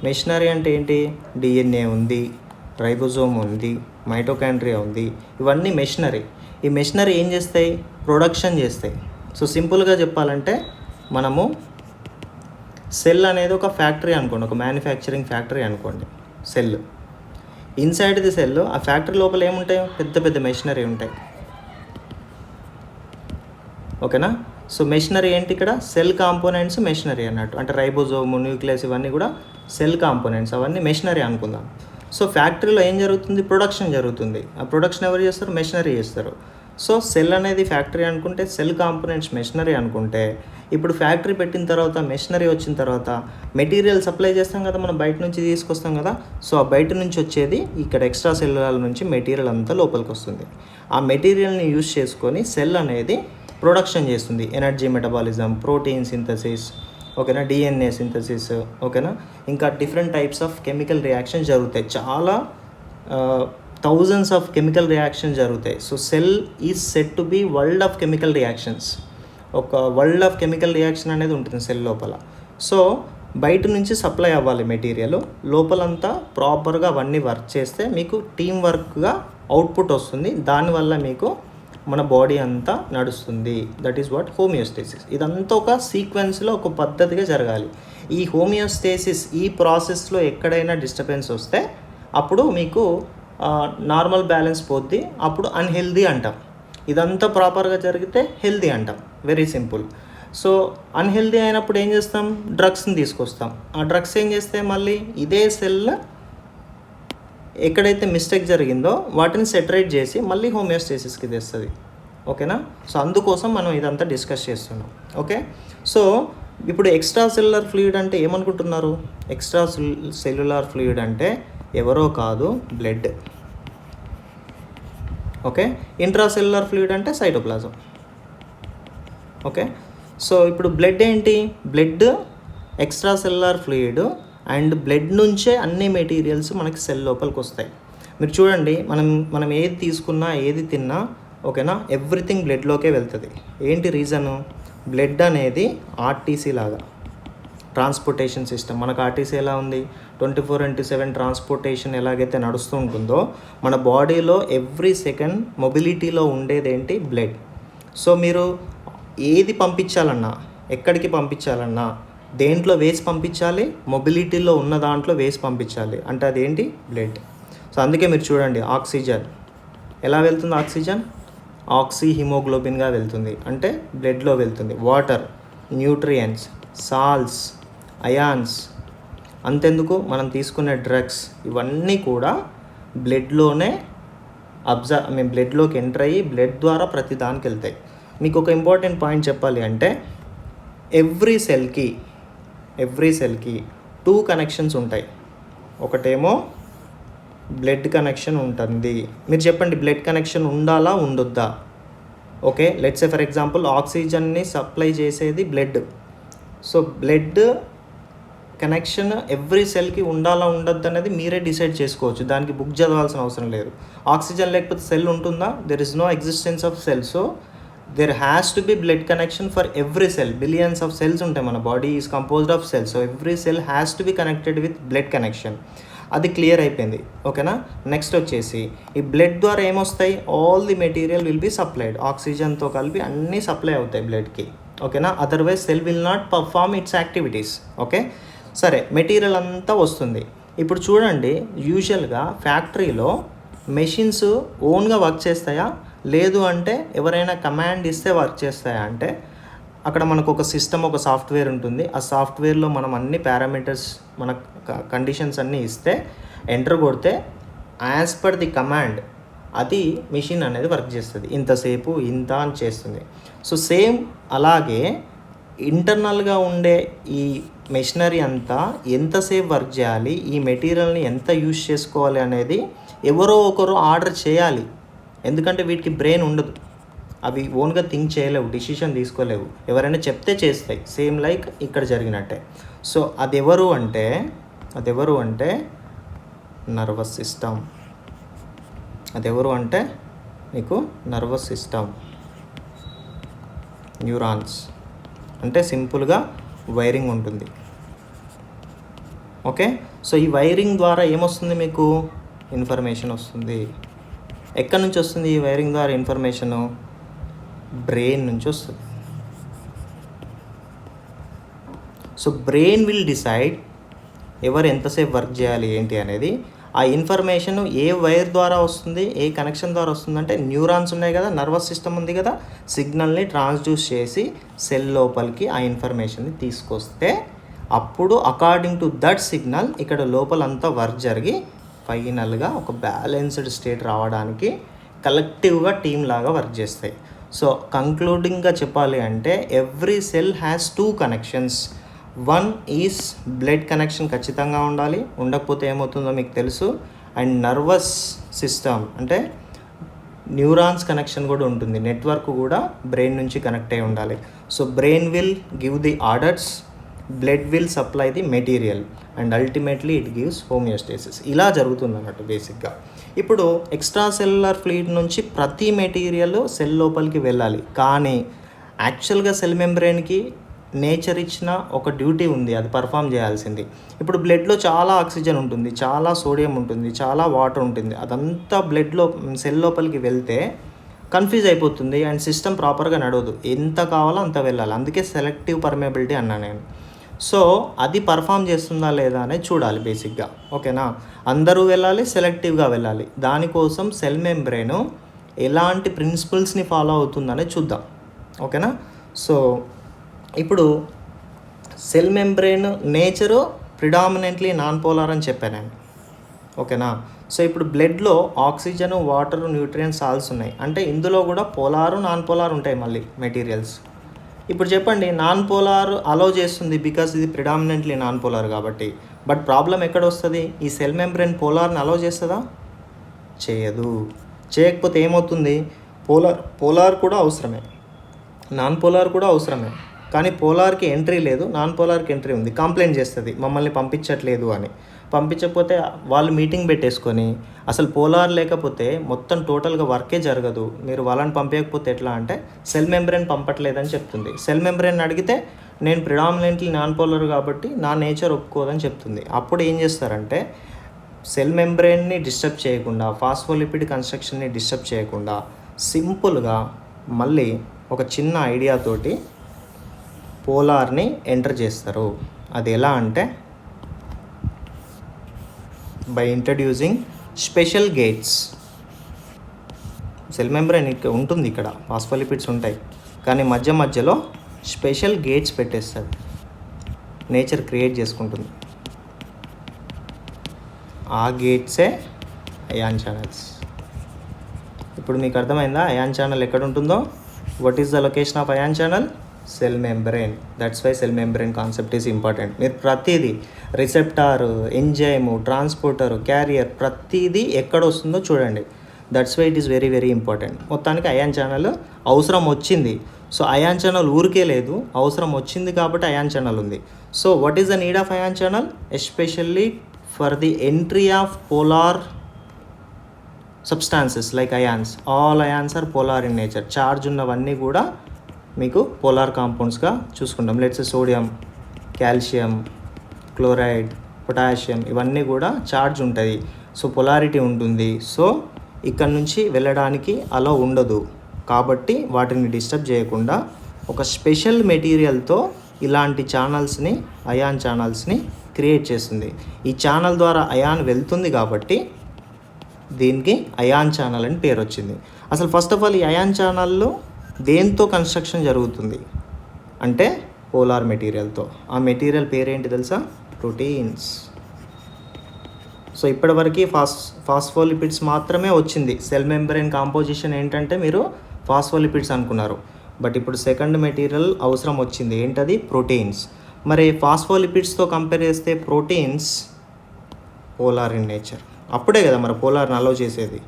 [SPEAKER 1] మెషినరీ అంటే ఏంటి, డిఎన్ఏ ఉంది, రైబోజోమ్ ఉంది, మైటోకాండ్రియా ఉంది, ఇవన్నీ మెషినరీ. ఈ మెషినరీ ఏం చేస్తాయి, ప్రొడక్షన్ చేస్తాయి. సో సింపుల్గా చెప్పాలంటే మనము సెల్ అనేది ఒక ఫ్యాక్టరీ అనుకోండి, ఒక మ్యానుఫ్యాక్చరింగ్ ఫ్యాక్టరీ అనుకోండి. సెల్ ఇన్సైడ్ ది సెల్, ఆ ఫ్యాక్టరీ లోపల ఏముంటాయి, పెద్ద పెద్ద మెషినరీ ఉంటాయి. ఓకేనా. సో మెషినరీ ఏంటి ఇక్కడ, సెల్ కాంపోనెంట్స్ మెషినరీ అన్నట్టు. అంటే రైబోజోమ్, న్యూక్లియస్ ఇవన్నీ కూడా సెల్ కాంపోనెంట్స్, అవన్నీ మెషినరీ అనుకుందాం. సో ఫ్యాక్టరీలో ఏం జరుగుతుంది, ప్రొడక్షన్ జరుగుతుంది. ఆ ప్రొడక్షన్ ఎవరు చేస్తారు, మెషినరీ చేస్తారు. సో సెల్ అనేది ఫ్యాక్టరీ అనుకుంటే, సెల్ కాంపోనెంట్స్ మెషినరీ అనుకుంటే, ఇప్పుడు ఫ్యాక్టరీ పెట్టిన తర్వాత, మెషినరీ వచ్చిన తర్వాత మెటీరియల్ సప్లై చేస్తాం కదా, మనం బయట నుంచి తీసుకొస్తాం కదా. సో ఆ బయట నుంచి వచ్చేది ఇక్కడ ఎక్స్ట్రా సెల్యులార్ నుంచి మెటీరియల్ అంతా లోపలికి వస్తుంది. ఆ మెటీరియల్ని యూజ్ చేసుకొని సెల్ అనేది ప్రొడక్షన్ చేస్తుంది. ఎనర్జీ మెటబాలిజం, ప్రోటీన్ సింథసిస్, ఓకేనా, డిఎన్ఏ సింథసిస్, ఓకేనా, ఇంకా different types of chemical reactions జరుగుతాయి. చాలా థౌజండ్స్ ఆఫ్ కెమికల్ రియాక్షన్స్ జరుగుతాయి. So cell is set to be world of chemical reactions. ఒక వరల్డ్ ఆఫ్ కెమికల్ రియాక్షన్ అనేది ఉంటుంది సెల్ లోపల. సో బయట నుంచి సప్లై అవ్వాలి మెటీరియల్, లోపలంతా ప్రాపర్గా అవన్నీ వర్క్ చేస్తే మీకు టీం వర్క్గా అవుట్పుట్ వస్తుంది. దానివల్ల మీకు మన బాడీ అంతా నడుస్తుంది. That is what homeostasis. ఇదంతా ఒక సీక్వెన్స్లో, ఒక పద్ధతిగా జరగాలి. ఈ హోమియోస్టేసిస్, ఈ ప్రాసెస్లో ఎక్కడైనా డిస్టర్బెన్స్ వస్తే అప్పుడు మీకు నార్మల్ బ్యాలెన్స్ పోద్ది, అప్పుడు అన్హెల్దీ అంటాం. ఇదంతా ప్రాపర్గా జరిగితే హెల్దీ అంటాం. Very simple. సో అన్హెల్దీ అయినప్పుడు ఏం చేస్తాం, డ్రగ్స్ని తీసుకొస్తాం. ఆ డ్రగ్స్ ఏం చేస్తే మళ్ళీ ఇదే సెల్ ఎక్కడైతే మిస్టేక్ జరిగిందో వాటిని సెటరేట్ చేసి మళ్ళీ హోమియోస్టేసిస్కి తెస్తుంది. ఓకేనా. సో అందుకోసం మనం ఇదంతా డిస్కస్ చేస్తున్నాం. ఓకే. సో ఇప్పుడు ఎక్స్ట్రా సెల్యులార్ ఫ్లూయిడ్ అంటే ఏమనుకుంటున్నారు, ఎక్స్ట్రా సెల్యులార్ ఫ్లూయిడ్ అంటే ఎవరో కాదు, blood. Okay. Intra cellular fluid అంటే సైటోప్లాజం. ఓకే. సో ఇప్పుడు బ్లడ్ ఏంటి, blood extra cellular fluid, and blood నుంచే అన్ని మెటీరియల్స్ మనకి సెల్ లోపలికి వస్తాయి. మీరు చూడండి, మనం ఏది తీసుకున్నా, ఏది తిన్నా, ఓకేనా, ఎవ్రీథింగ్ బ్లడ్లోకే వెళ్తుంది. ఏంటి రీజను, బ్లడ్ అనేది ఆర్టీసీ లాగా, ట్రాన్స్పోర్టేషన్ సిస్టమ్. మనకు ఆర్టీసీ ఎలా ఉంది, 24/7 ట్రాన్స్పోర్టేషన్ ఎలాగైతే నడుస్తూ ఉంటుందో, మన బాడీలో ఎవ్రీ సెకండ్ మొబిలిటీలో ఉండేదేంటి, బ్లడ్. సో మీరు ఏది పంపించాలన్నా, ఎక్కడికి పంపించాలన్నా, దేంట్లో వేసి పంపించాలి, మొబిలిటీలో ఉన్న దాంట్లో వేసి పంపించాలి. అంటే అదేంటి, బ్లడ్. సో అందుకే మీరు చూడండి, ఆక్సిజన్ ఎలా వెళ్తుంది, ఆక్సిజన్ ఆక్సీ హిమోగ్లోబిన్గా వెళ్తుంది, అంటే బ్లడ్లో వెళ్తుంది. వాటర్, న్యూట్రియంట్స్, సాల్ట్స్, అయాన్స్, అంతెందుకు మనం తీసుకునే డ్రగ్స్, ఇవన్నీ కూడా బ్లడ్లోనే బ్లడ్లోకి ఎంటర్ అయ్యి బ్లడ్ ద్వారా ప్రతి దానికి వెళ్తాయి. మీకు ఒక ఇంపార్టెంట్ పాయింట్ చెప్పాలి అంటే, ఎవ్రీ సెల్కి 2 కనెక్షన్స్ ఉంటాయి. ఒకటేమో బ్లడ్ కనెక్షన్ ఉంటుంది. మీరు చెప్పండి, బ్లడ్ కనెక్షన్ ఉండాలా, ఉండొద్దా? Okay, let's say for example ఆక్సిజన్ని సప్లై చేసేది blood. So blood connection every సెల్కి ఉండాలా, ఉండొద్దు అనేది మీరే డిసైడ్ చేసుకోవచ్చు. దానికి బుక్ చదవాల్సిన అవసరం లేదు. ఆక్సిజన్ లేకపోతే సెల్ ఉంటుందా? There is no existence of cell. So there has to be blood connection for every cell. Billions of cells ఉంటాయి, మన body is composed of cells. So every cell has to be connected with blood connection. అది clear అయిపోయింది. ఓకేనా. Next వచ్చేసి ఈ blood ద్వారా ఏమొస్తాయి, all the material will be supplied. ఆక్సిజన్తో కలిపి అన్నీ సప్లై అవుతాయి బ్లడ్కి. ఓకేనా. Otherwise cell will not perform its activities. Okay. సరే, మెటీరియల్ అంతా వస్తుంది. ఇప్పుడు చూడండి, యూజువల్గా ఫ్యాక్టరీలో మెషిన్స్ ఓన్గా వర్క్ చేస్తాయా, లేదు అంటే ఎవరైనా కమాండ్ ఇస్తే వర్క్ చేస్తాయా అంటే, అక్కడ మనకు ఒక సిస్టమ్, ఒక సాఫ్ట్వేర్ ఉంటుంది. ఆ సాఫ్ట్వేర్లో మనం అన్ని పారామీటర్స్, మన కండిషన్స్ అన్నీ ఇస్తే, ఎంటర్ కొడితే యాజ్ పర్ ది కమాండ్ అది మిషన్ అనేది వర్క్ చేస్తుంది. ఇంతసేపు ఇంత అని చేస్తుంది. సో సేమ్ అలాగే ఇంటర్నల్గా ఉండే ఈ మెషినరీ అంతా ఎంతసేపు వర్క్ చేయాలి, ఈ మెటీరియల్ని ఎంత యూజ్ చేసుకోవాలి అనేది ఎవరో ఒకరు ఆర్డర్ చేయాలి. ఎందుకంటే వీటికి బ్రెయిన్ ఉండదు, అవి ఓన్గా థింక్ చేయలేవు, డిసిషన్ తీసుకోలేవు. ఎవరైనా చెప్తే చేస్తాయి, సేమ్ లైక్ ఇక్కడ జరిగినట్టే. సో అదెవరు అంటే నర్వస్ సిస్టమ్. అదెవరు అంటే మీకు నర్వస్ సిస్టమ్, న్యూరాన్స్. అంటే సింపుల్గా వైరింగ్ ఉంటుంది. ఓకే. సో ఈ వైరింగ్ ద్వారా ఏమొస్తుంది, మీకు ఇన్ఫర్మేషన్ వస్తుంది. ఎక్కడి నుంచి వస్తుంది ఈ వైరింగ్ ద్వారా ఇన్ఫర్మేషను? బ్రెయిన్ నుంచి వస్తుంది. సో బ్రెయిన్ విల్ డిసైడ్ ఎవరు ఎంతసేపు వర్క్ చేయాలి ఏంటి అనేది. ఆ ఇన్ఫర్మేషన్ ఏ వైర్ ద్వారా వస్తుంది, ఏ కనెక్షన్ ద్వారా వస్తుందంటే న్యూరాన్స్ ఉన్నాయి కదా, నర్వస్ సిస్టమ్ ఉంది కదా, సిగ్నల్ని ట్రాన్స్డ్యూస్ చేసి సెల్ లోపలికి ఆ ఇన్ఫర్మేషన్ని తీసుకొస్తే అప్పుడు అకార్డింగ్ టు దట్ సిగ్నల్ ఇక్కడ లోపలంతా వర్క్ జరిగి ఫైనల్గా ఒక బ్యాలెన్స్డ్ స్టేట్ రావడానికి కలెక్టివ్గా టీమ్ లాగా వర్క్ చేస్తాయి. సో కంక్లూడింగ్గా చెప్పాలి అంటే every cell has 2 connections. One is blood connection ఖచ్చితంగా ఉండాలి, ఉండకపోతే ఏమవుతుందో మీకు తెలుసు. అండ్ నర్వస్ సిస్టమ్ అంటే న్యూరాన్స్ కనెక్షన్ కూడా ఉంటుంది, నెట్వర్క్ కూడా బ్రెయిన్ నుంచి కనెక్ట్ అయి ఉండాలి. So brain will give the orders, blood will supply the material and ultimately it gives homeostasis. ఇలా జరుగుతుంది అన్నట్టు బేసిక్గా. ఇప్పుడు ఎక్స్ట్రా సెల్యులర్ ఫ్లూయిడ్ నుంచి ప్రతి మెటీరియల్ సెల్ లోపలికి వెళ్ళాలి, కానీ యాక్చువల్గా సెల్ మెంబ్రెయిన్కి నేచర్ ఇచ్చిన ఒక డ్యూటీ ఉంది, అది పర్ఫామ్ చేయాల్సింది. ఇప్పుడు బ్లడ్లో చాలా ఆక్సిజన్ ఉంటుంది, చాలా సోడియం ఉంటుంది, చాలా వాటర్ ఉంటుంది. అదంతా బ్లడ్లో సెల్ లోపలికి వెళ్తే కన్ఫ్యూజ్ అయిపోతుంది అండ్ సిస్టమ్ ప్రాపర్గా నడవదు. ఎంత కావాలో అంత వెళ్ళాలి, అందుకే సెలెక్టివ్ పర్మేబిలిటీ అన్నా నేను. సో అది పర్ఫామ్ చేస్తుందా లేదా అనేది చూడాలి బేసిక్గా, ఓకేనా. అందరూ వెళ్ళాలి, సెలెక్టివ్గా వెళ్ళాలి. దానికోసం సెల్ మెంబ్రెయిన్ ఎలాంటి ప్రిన్సిపల్స్ని ఫాలో అవుతుందనేది చూద్దాం, ఓకేనా. సో ఇప్పుడు cell membrane nature predominantly non polar అని చెప్పాను నేను, ఓకేనా. సో ఇప్పుడు బ్లడ్లో ఆక్సిజన్, వాటర్, న్యూట్రియంట్స్, సాల్ట్స్ ఉన్నాయి, అంటే ఇందులో కూడా పోలారు నాన్ పోలార్ ఉంటాయి మళ్ళీ మెటీరియల్స్. ఇప్పుడు చెప్పండి, నాన్ పోలార్ అలో చేస్తుంది బికాస్ ఇది ప్రిడామినెంట్లీ నాన్ పోలార్ కాబట్టి. బట్ ప్రాబ్లం ఎక్కడ వస్తుంది, ఈ సెల్ మెంబ్రెయిన్ పోలార్ని అలో చేస్తుందా? చేయదు. చేయకపోతే ఏమవుతుంది, పోలార్ కూడా అవసరమే, నాన్ పోలార్ కూడా అవసరమే, కానీ పోలార్కి ఎంట్రీ లేదు, నాన్ పోలార్కి ఎంట్రీ ఉంది. కంప్లైంట్ చేస్తుంది మమ్మల్ని పంపించట్లేదు అని. పంపించకపోతే వాళ్ళు మీటింగ్ పెట్టేసుకొని అసలు పోలార్ లేకపోతే మొత్తం టోటల్గా వర్కే జరగదు, మీరు వాళ్ళని పంపించకపోతే ఎట్లా అంటే సెల్ మెంబ్రెయిన్ పంపట్లేదని చెప్తుంది. సెల్ మెంబ్రెయిన్ అడిగితే నేను ప్రిడామినెంట్లీ నాన్ పోలార్ కాబట్టి నా నేచర్ ఒప్పుకోదని చెప్తుంది. అప్పుడు ఏం చేస్తారంటే సెల్ మెంబ్రెయిన్ని డిస్టర్బ్ చేయకుండా, ఫాస్ఫోలిపిడ్ కన్స్ట్రక్షన్ని డిస్టర్బ్ చేయకుండా సింపుల్గా మళ్ళీ ఒక చిన్న ఐడియాతోటి పోలార్ని ఎంటర్ చేస్తారు. అది ఎలా అంటే by introducing special gates. Cell membrane ఇక్కడ ఉంటుంది, ఇక్కడ ఫాస్ఫోలిపిడ్స్ ఉంటాయి, కానీ మధ్యలో స్పెషల్ గేట్స్ పెట్టేస్తుంది, నేచర్ క్రియేట్ చేసుకుంటుంది. ఆ గేట్సే అయాన్ ఛానల్స్. ఇప్పుడు మీకు అర్థమైందా అయాన్ ఛానల్ ఎక్కడ ఉంటుందో? What is the location of ion channel? Cell membrane. That's why cell membrane concept is important. మీరు ప్రతిదీ రిసెప్టారు, ఎంజైము, ట్రాన్స్పోర్టర్, క్యారియర్ ప్రతిదీ ఎక్కడ వస్తుందో చూడండి. That's why it is very very important. మొత్తానికి అయాన్ ఛానల్ అవసరం వచ్చింది. సో అయాన్ ఛానల్ ఊరికే లేదు, అవసరం వచ్చింది కాబట్టి అయాన్ ఛానల్ ఉంది. So what is the need of ion channel? Especially for the entry of polar substances like ions. All ions are polar in nature. Charge ఉన్నవన్నీ కూడా మీకు పోలార్ కాంపౌండ్స్గా చూసుకుంటాం. Let's sodium, calcium, chloride, potassium ఇవన్నీ కూడా charge ఉంటుంది. So polarity ఉంటుంది. So ఇక్కడ నుంచి వెళ్ళడానికి అలా ఉండదు, కాబట్టి వాటిని డిస్టర్బ్ చేయకుండా ఒక స్పెషల్ మెటీరియల్తో ఇలాంటి ఛానల్స్ని, అయాన్ ఛానల్స్ని క్రియేట్ చేస్తుంది. ఈ ఛానల్ ద్వారా అయాన్ వెళ్తుంది కాబట్టి దీనికి అయాన్ ఛానల్ అని పేరు వచ్చింది. అసలు ఫస్ట్ ఆఫ్ ఆల్ ఈ అయాన్ ఛానల్లో దేంతో కన్స్ట్రక్షన్ జరుగుతుంది అంటే పోలార్ మెటీరియల్తో. ఆ మెటీరియల్ పేరేంటి తెలుసా? ప్రోటీన్స్. సో ఇప్పటివరకు ఫాస్ఫోలిపిడ్స్ మాత్రమే వచ్చింది. సెల్ మెంబ్రెయిన్ కాంపోజిషన్ ఏంటంటే మీరు ఫాస్ఫోలిపిడ్స్ అనుకున్నారు, బట్ ఇప్పుడు సెకండ్ మెటీరియల్ అవసరం వచ్చింది. ఏంటది? ప్రోటీన్స్. మరి ఫాస్ఫోలిపిడ్స్తో కంపేర్ చేస్తే ప్రోటీన్స్ పోలార్ ఇన్ నేచర్. అప్పుడే కదా మరి పోలార్ని అలౌ చేసేది.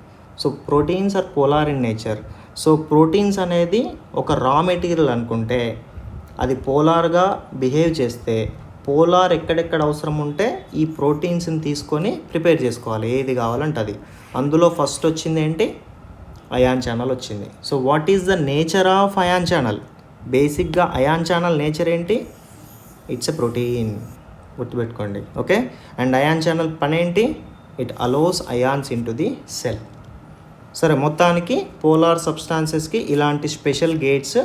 [SPEAKER 1] So proteins are polar in nature. So proteins అనేది ఒక రా మెటీరియల్ అనుకుంటే అది పోలార్గా బిహేవ్ చేస్తే పోలార్ ఎక్కడెక్కడ అవసరం ఉంటే ఈ ప్రోటీన్స్ని తీసుకొని ప్రిపేర్ చేసుకోవాలి, ఏది కావాలంటే అది. అందులో ఫస్ట్ వచ్చింది ఏంటి? అయాన్ ఛానల్ వచ్చింది. So what is the nature of ion channel? బేసిక్గా అయాన్ ఛానల్ నేచర్ ఏంటి? ఇట్స్ ఎ ప్రోటీన్, గుర్తుపెట్టుకోండి, ఓకే. అండ్ అయాన్ ఛానల్ పని ఏంటి? It allows ions into the cell. సరే, మొత్తానికి పోలార్ సబ్స్టాన్సెస్కి ఇలాంటి స్పెషల్ గేట్స్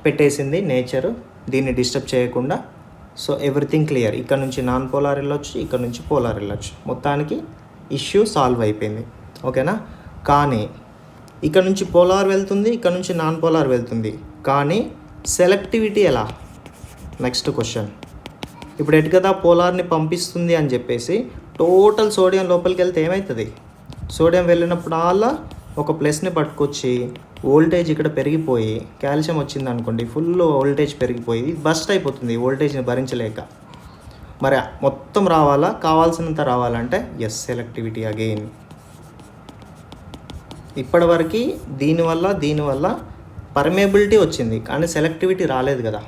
[SPEAKER 1] పెట్టేసింది నేచరు, దీన్ని డిస్టర్బ్ చేయకుండా. So everything clear. ఇక్కడ నుంచి నాన్ పోలార్ వెళ్ళొచ్చు, ఇక్కడ నుంచి పోలార్ వెళ్ళొచ్చు. మొత్తానికి ఇష్యూ సాల్వ్ అయిపోయింది. ఓకేనా. కానీ ఇక్కడ నుంచి పోలార్ వెళ్తుంది, ఇక్కడ నుంచి నాన్ పోలార్ వెళ్తుంది, కానీ సెలెక్టివిటీ ఎలా? Next question. ఇప్పుడు ఎటు కదా పోలార్ని పంపిస్తుంది అని చెప్పేసి టోటల్ సోడియం లోపలికి వెళ్తే ఏమవుతుంది? సోడియం వెళ్ళినప్పుడు అలా ఒక ప్లస్ని పట్టుకొచ్చి వోల్టేజ్ ఇక్కడ పెరిగిపోయి కాల్షియం వచ్చింది అనుకోండి, ఫుల్ వోల్టేజ్ పెరిగిపోయి బస్ట్ అయిపోతుంది వోల్టేజ్ని భరించలేక. మరి మొత్తం రావాలా, కావాల్సినంత రావాలంటే ఎస్, సెలెక్టివిటీ అగైన్. ఇప్పటివరకు దీనివల్ల పర్మేబిలిటీ వచ్చింది, కానీ సెలెక్టివిటీ రాలేదు కదా.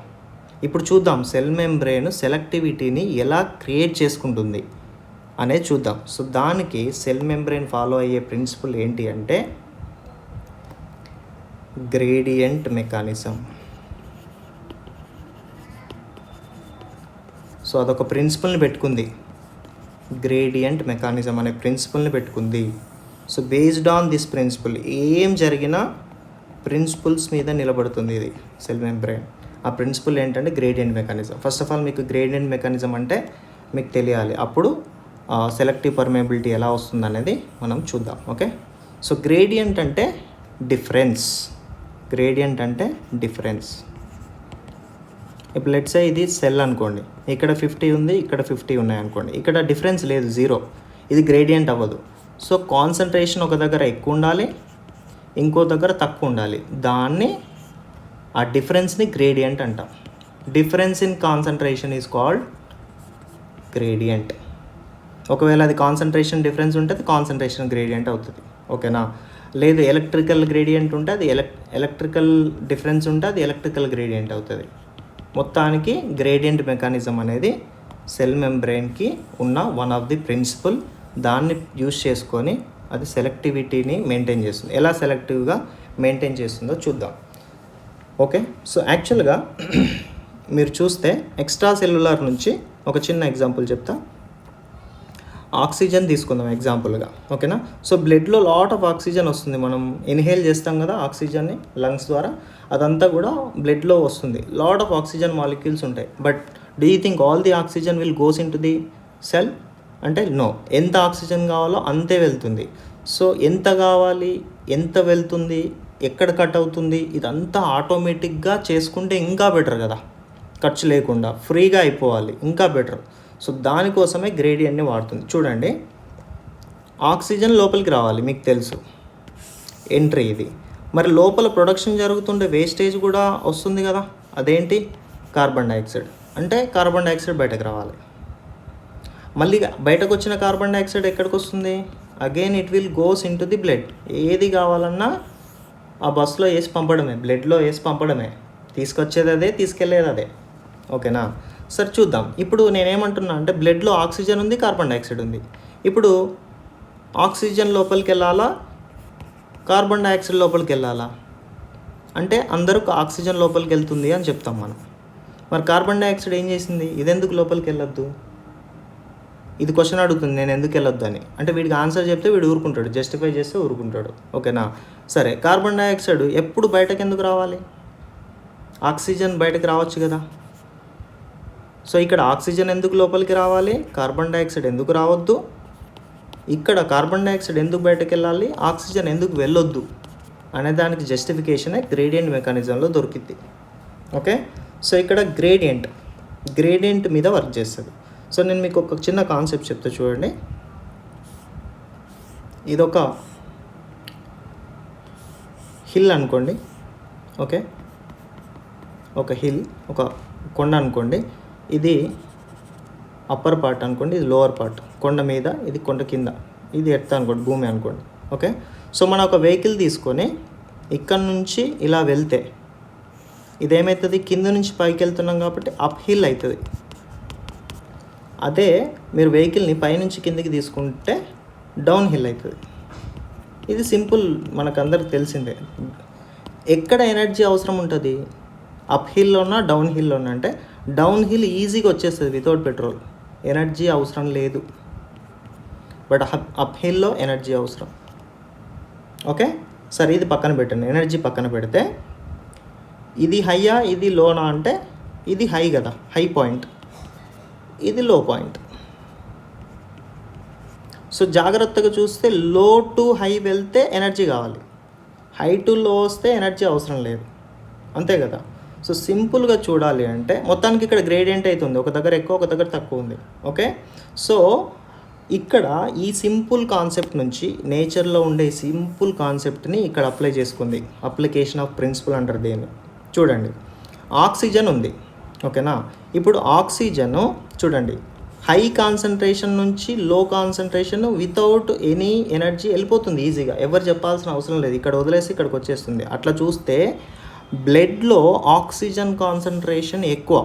[SPEAKER 1] ఇప్పుడు చూద్దాం సెల్ మెంబ్రేన్ సెలెక్టివిటీని ఎలా క్రియేట్ చేసుకుంటుంది అనేది చూద్దాం. సో దానికి సెల్ మెంబ్రేన్ ఫాలో అయ్యే ప్రిన్సిపల్ ఏంటి అంటే గ్రేడియంట్ మెకానిజం. సో అదొక ప్రిన్సిపల్ని పెట్టుకుంది, గ్రేడియంట్ మెకానిజం అనే ప్రిన్సిపల్ని పెట్టుకుంది. So based on this principle ఏం జరిగినా ప్రిన్సిపల్స్ మీద నిలబడుతుంది ఇది సెల్ మెంబ్రేన్. ఆ ప్రిన్సిపల్ ఏంటంటే gradient mechanism. First of all మీకు గ్రేడియంట్ మెకానిజం అంటే మీకు తెలియాలి, అప్పుడు సెలెక్టివ్ పర్మేబిలిటీ ఎలా వస్తుంది అనేది మనం చూద్దాం. ఓకే. సో గ్రేడియంట్ అంటే డిఫరెన్స్. గ్రేడియంట్ అంటే డిఫరెన్స్. ఇప్పుడు లెట్స్ సే ఇది సెల్ అనుకోండి, ఇక్కడ 50 ఉంది, ఇక్కడ 50 ఉన్నాయి అనుకోండి, ఇక్కడ డిఫరెన్స్ లేదు, 0. ఇది గ్రేడియంట్ అవ్వదు. సో కాన్సన్ట్రేషన్ ఒక దగ్గర ఎక్కువ ఉండాలి, ఇంకో దగ్గర తక్కువ ఉండాలి. దాన్ని ఆ డిఫరెన్స్ని గ్రేడియంట్ అంటాం. Difference in concentration is called gradient. ఒకవేళ అది కాన్సన్ట్రేషన్ డిఫరెన్స్ ఉంటుంది, కాన్సన్ట్రేషన్ గ్రేడియంట్ అవుతుంది. ఓకేనా. లేదు ఎలక్ట్రికల్ గ్రేడియంట్ ఉంటే అది ఎలక్ట్రికల్ డిఫరెన్స్ ఉంటే అది ఎలక్ట్రికల్ గ్రేడియంట్ అవుతుంది. మొత్తానికి గ్రేడియంట్ మెకానిజం అనేది సెల్ మెంబ్రెయిన్కి ఉన్న వన్ ఆఫ్ ది ప్రిన్సిపల్. దాన్ని యూజ్ చేసుకొని అది సెలెక్టివిటీని మెయింటైన్ చేస్తుంది. ఎలా సెలెక్టివ్గా మెయింటైన్ చేస్తుందో చూద్దాం. ఓకే. సో యాక్చువల్గా మీరు చూస్తే ఎక్స్ట్రా సెల్యులార్ నుంచి ఒక చిన్న ఎగ్జాంపుల్ చెప్తా. ఆక్సిజన్ తీసుకుందాం ఎగ్జాంపుల్గా. ఓకేనా. సో బ్లడ్లో లాట్ ఆఫ్ ఆక్సిజన్ వస్తుంది, మనం ఇన్హేల్ చేస్తాం కదా ఆక్సిజన్ని లంగ్స్ ద్వారా, అదంతా కూడా బ్లడ్లో వస్తుంది. లాట్ ఆఫ్ ఆక్సిజన్ మాలిక్యూల్స్ ఉంటాయి. But do you think all the oxygen will goes in to the cell అంటే నో. ఎంత ఆక్సిజన్ కావాలో అంతే వెళ్తుంది. సో ఎంత కావాలి, ఎంత వెళ్తుంది, ఎక్కడ కట్ అవుతుంది, ఇదంతా ఆటోమేటిక్గా చేసుకుంటే ఇంకా బెటర్ కదా. ఖర్చు లేకుండా ఫ్రీగా అయిపోవాలి, ఇంకా బెటర్. సో దానికోసమే గ్రేడియంట్ని వాడుతుంది. చూడండి, ఆక్సిజన్ లోపలికి రావాలి, మీకు తెలుసు ఎంట్రీ ఇది. మరి లోపల ప్రొడక్షన్ జరుగుతుండే వేస్టేజ్ కూడా వస్తుంది కదా, అదేంటి కార్బన్ డైఆక్సైడ్. అంటే కార్బన్ డైఆక్సైడ్ బయటకు రావాలి. మళ్ళీ బయటకు వచ్చిన కార్బన్ డైఆక్సైడ్ ఎక్కడికి వస్తుంది? Again it will goes in to the blood. ఏది కావాలన్నా ఆ బస్సులో వేసి పంపడమే, బ్లడ్లో వేసి పంపడమే. తీసుకొచ్చేది అదే, తీసుకెళ్లేది అదే. ఓకేనా. సరే చూద్దాం. ఇప్పుడు నేనేమంటున్నా అంటే బ్లడ్లో ఆక్సిజన్ ఉంది, కార్బన్ డైఆక్సైడ్ ఉంది. ఇప్పుడు ఆక్సిజన్ లోపలికి వెళ్ళాలా, కార్బన్ డైఆక్సైడ్ లోపలికి వెళ్ళాలా అంటే అందరూ ఆక్సిజన్ లోపలికి వెళ్తుంది అని చెప్తాం మనం. మరి కార్బన్ డైఆక్సైడ్ ఏం చేసింది? ఇదెందుకు లోపలికి వెళ్ళొద్దు? ఇది క్వశ్చన్ అడుగుతుంది, నేను ఎందుకు వెళ్ళొద్దు అని. అంటే వీడికి ఆన్సర్ చెప్తే వీడు ఊరుకుంటాడు, జస్టిఫై చేస్తే ఊరుకుంటాడు. ఓకేనా. సరే, కార్బన్ డైఆక్సైడ్ ఎప్పుడు బయటకు ఎందుకు రావాలి? ఆక్సిజన్ బయటకు రావచ్చు కదా. సో ఇక్కడ ఆక్సిజన్ ఎందుకు లోపలికి రావాలి, కార్బన్ డైఆక్సైడ్ ఎందుకు రావద్దు? ఇక్కడ కార్బన్ డైఆక్సైడ్ ఎందుకు బయటకు వెళ్ళాలి, ఆక్సిజన్ ఎందుకు వెళ్ళొద్దు అనే దానికి జస్టిఫికేషనే గ్రేడియంట్ మెకానిజంలో దొరికింది. ఓకే. సో ఇక్కడ గ్రేడియంట్ మీద వర్క్ చేస్తుంది. సో నేను మీకు ఒక చిన్న కాన్సెప్ట్ చెప్తా చూడండి. ఇదొక హిల్ అనుకోండి. ఓకే, ఒక హిల్, ఒక కొండ అనుకోండి. ఇది అప్పర్ పార్ట్ అనుకోండి, ఇది లోవర్ పార్ట్. కొండ మీద, ఇది కొండ కింద, ఇది ఎర్త్ అనుకోండి, భూమి అనుకోండి. ఓకే. సో మనం ఒక వెహికల్ తీసుకొని ఇక్కడ నుంచి ఇలా వెళ్తే ఇదేమవుతుంది? కింద నుంచి పైకి వెళ్తున్నాం కాబట్టి అప్ హిల్ అవుతుంది. అదే మీరు వెహికల్ని పైనుంచి కిందికి తీసుకుంటే డౌన్ హిల్ అవుతుంది. ఇది సింపుల్, మనకందరికి తెలిసిందే. ఎక్కడ ఎనర్జీ అవసరం ఉంటుంది? అప్ హిల్లోనా డౌన్ హిల్లోనా అంటే డౌన్ హిల్ ఈజీగా వచ్చేస్తుంది వితౌట్ పెట్రోల్, ఎనర్జీ అవసరం లేదు. బట్ అప్ హిల్లో ఎనర్జీ అవసరం. ఓకే. సరే, ఇది పక్కన పెట్టండి, ఎనర్జీ పక్కన పెడితే ఇది హైయా ఇది లోనా అంటే ఇది హై కదా, హై పాయింట్. ఇది లో పాయింట్. సో జాగ్రత్తగా చూస్తే లో టు హై వెళ్తే ఎనర్జీ కావాలి, హై టు లో వస్తే ఎనర్జీ అవసరం లేదు, అంతే కదా. సో సింపుల్గా చూడాలి అంటే మొత్తానికి ఇక్కడ గ్రేడియంట్ అవుతుంది, ఒక దగ్గర ఎక్కువ ఒక దగ్గర తక్కువ ఉంది. ఓకే, సో ఇక్కడ ఈ సింపుల్ కాన్సెప్ట్ నుంచి నేచర్లో ఉండే సింపుల్ కాన్సెప్ట్ని ఇక్కడ అప్లై చేసుకుంది. అప్లికేషన్ ఆఫ్ ప్రిన్సిపల్ అంటారు దేన్ని. చూడండి, ఆక్సిజన్ ఉంది, ఓకేనా. ఇప్పుడు ఆక్సిజన్ చూడండి, హై కాన్సన్ట్రేషన్ నుంచి లో కాన్సన్ట్రేషన్ వితౌట్ ఎనీ ఎనర్జీ వెళ్ళిపోతుంది ఈజీగా, ఎవరు చెప్పాల్సిన అవసరం లేదు, ఇక్కడ వదిలేసి ఇక్కడికి వచ్చేస్తుంది. అట్లా చూస్తే బ్లడ్లో ఆక్సిజన్ కాన్సన్ట్రేషన్ ఎక్కువ,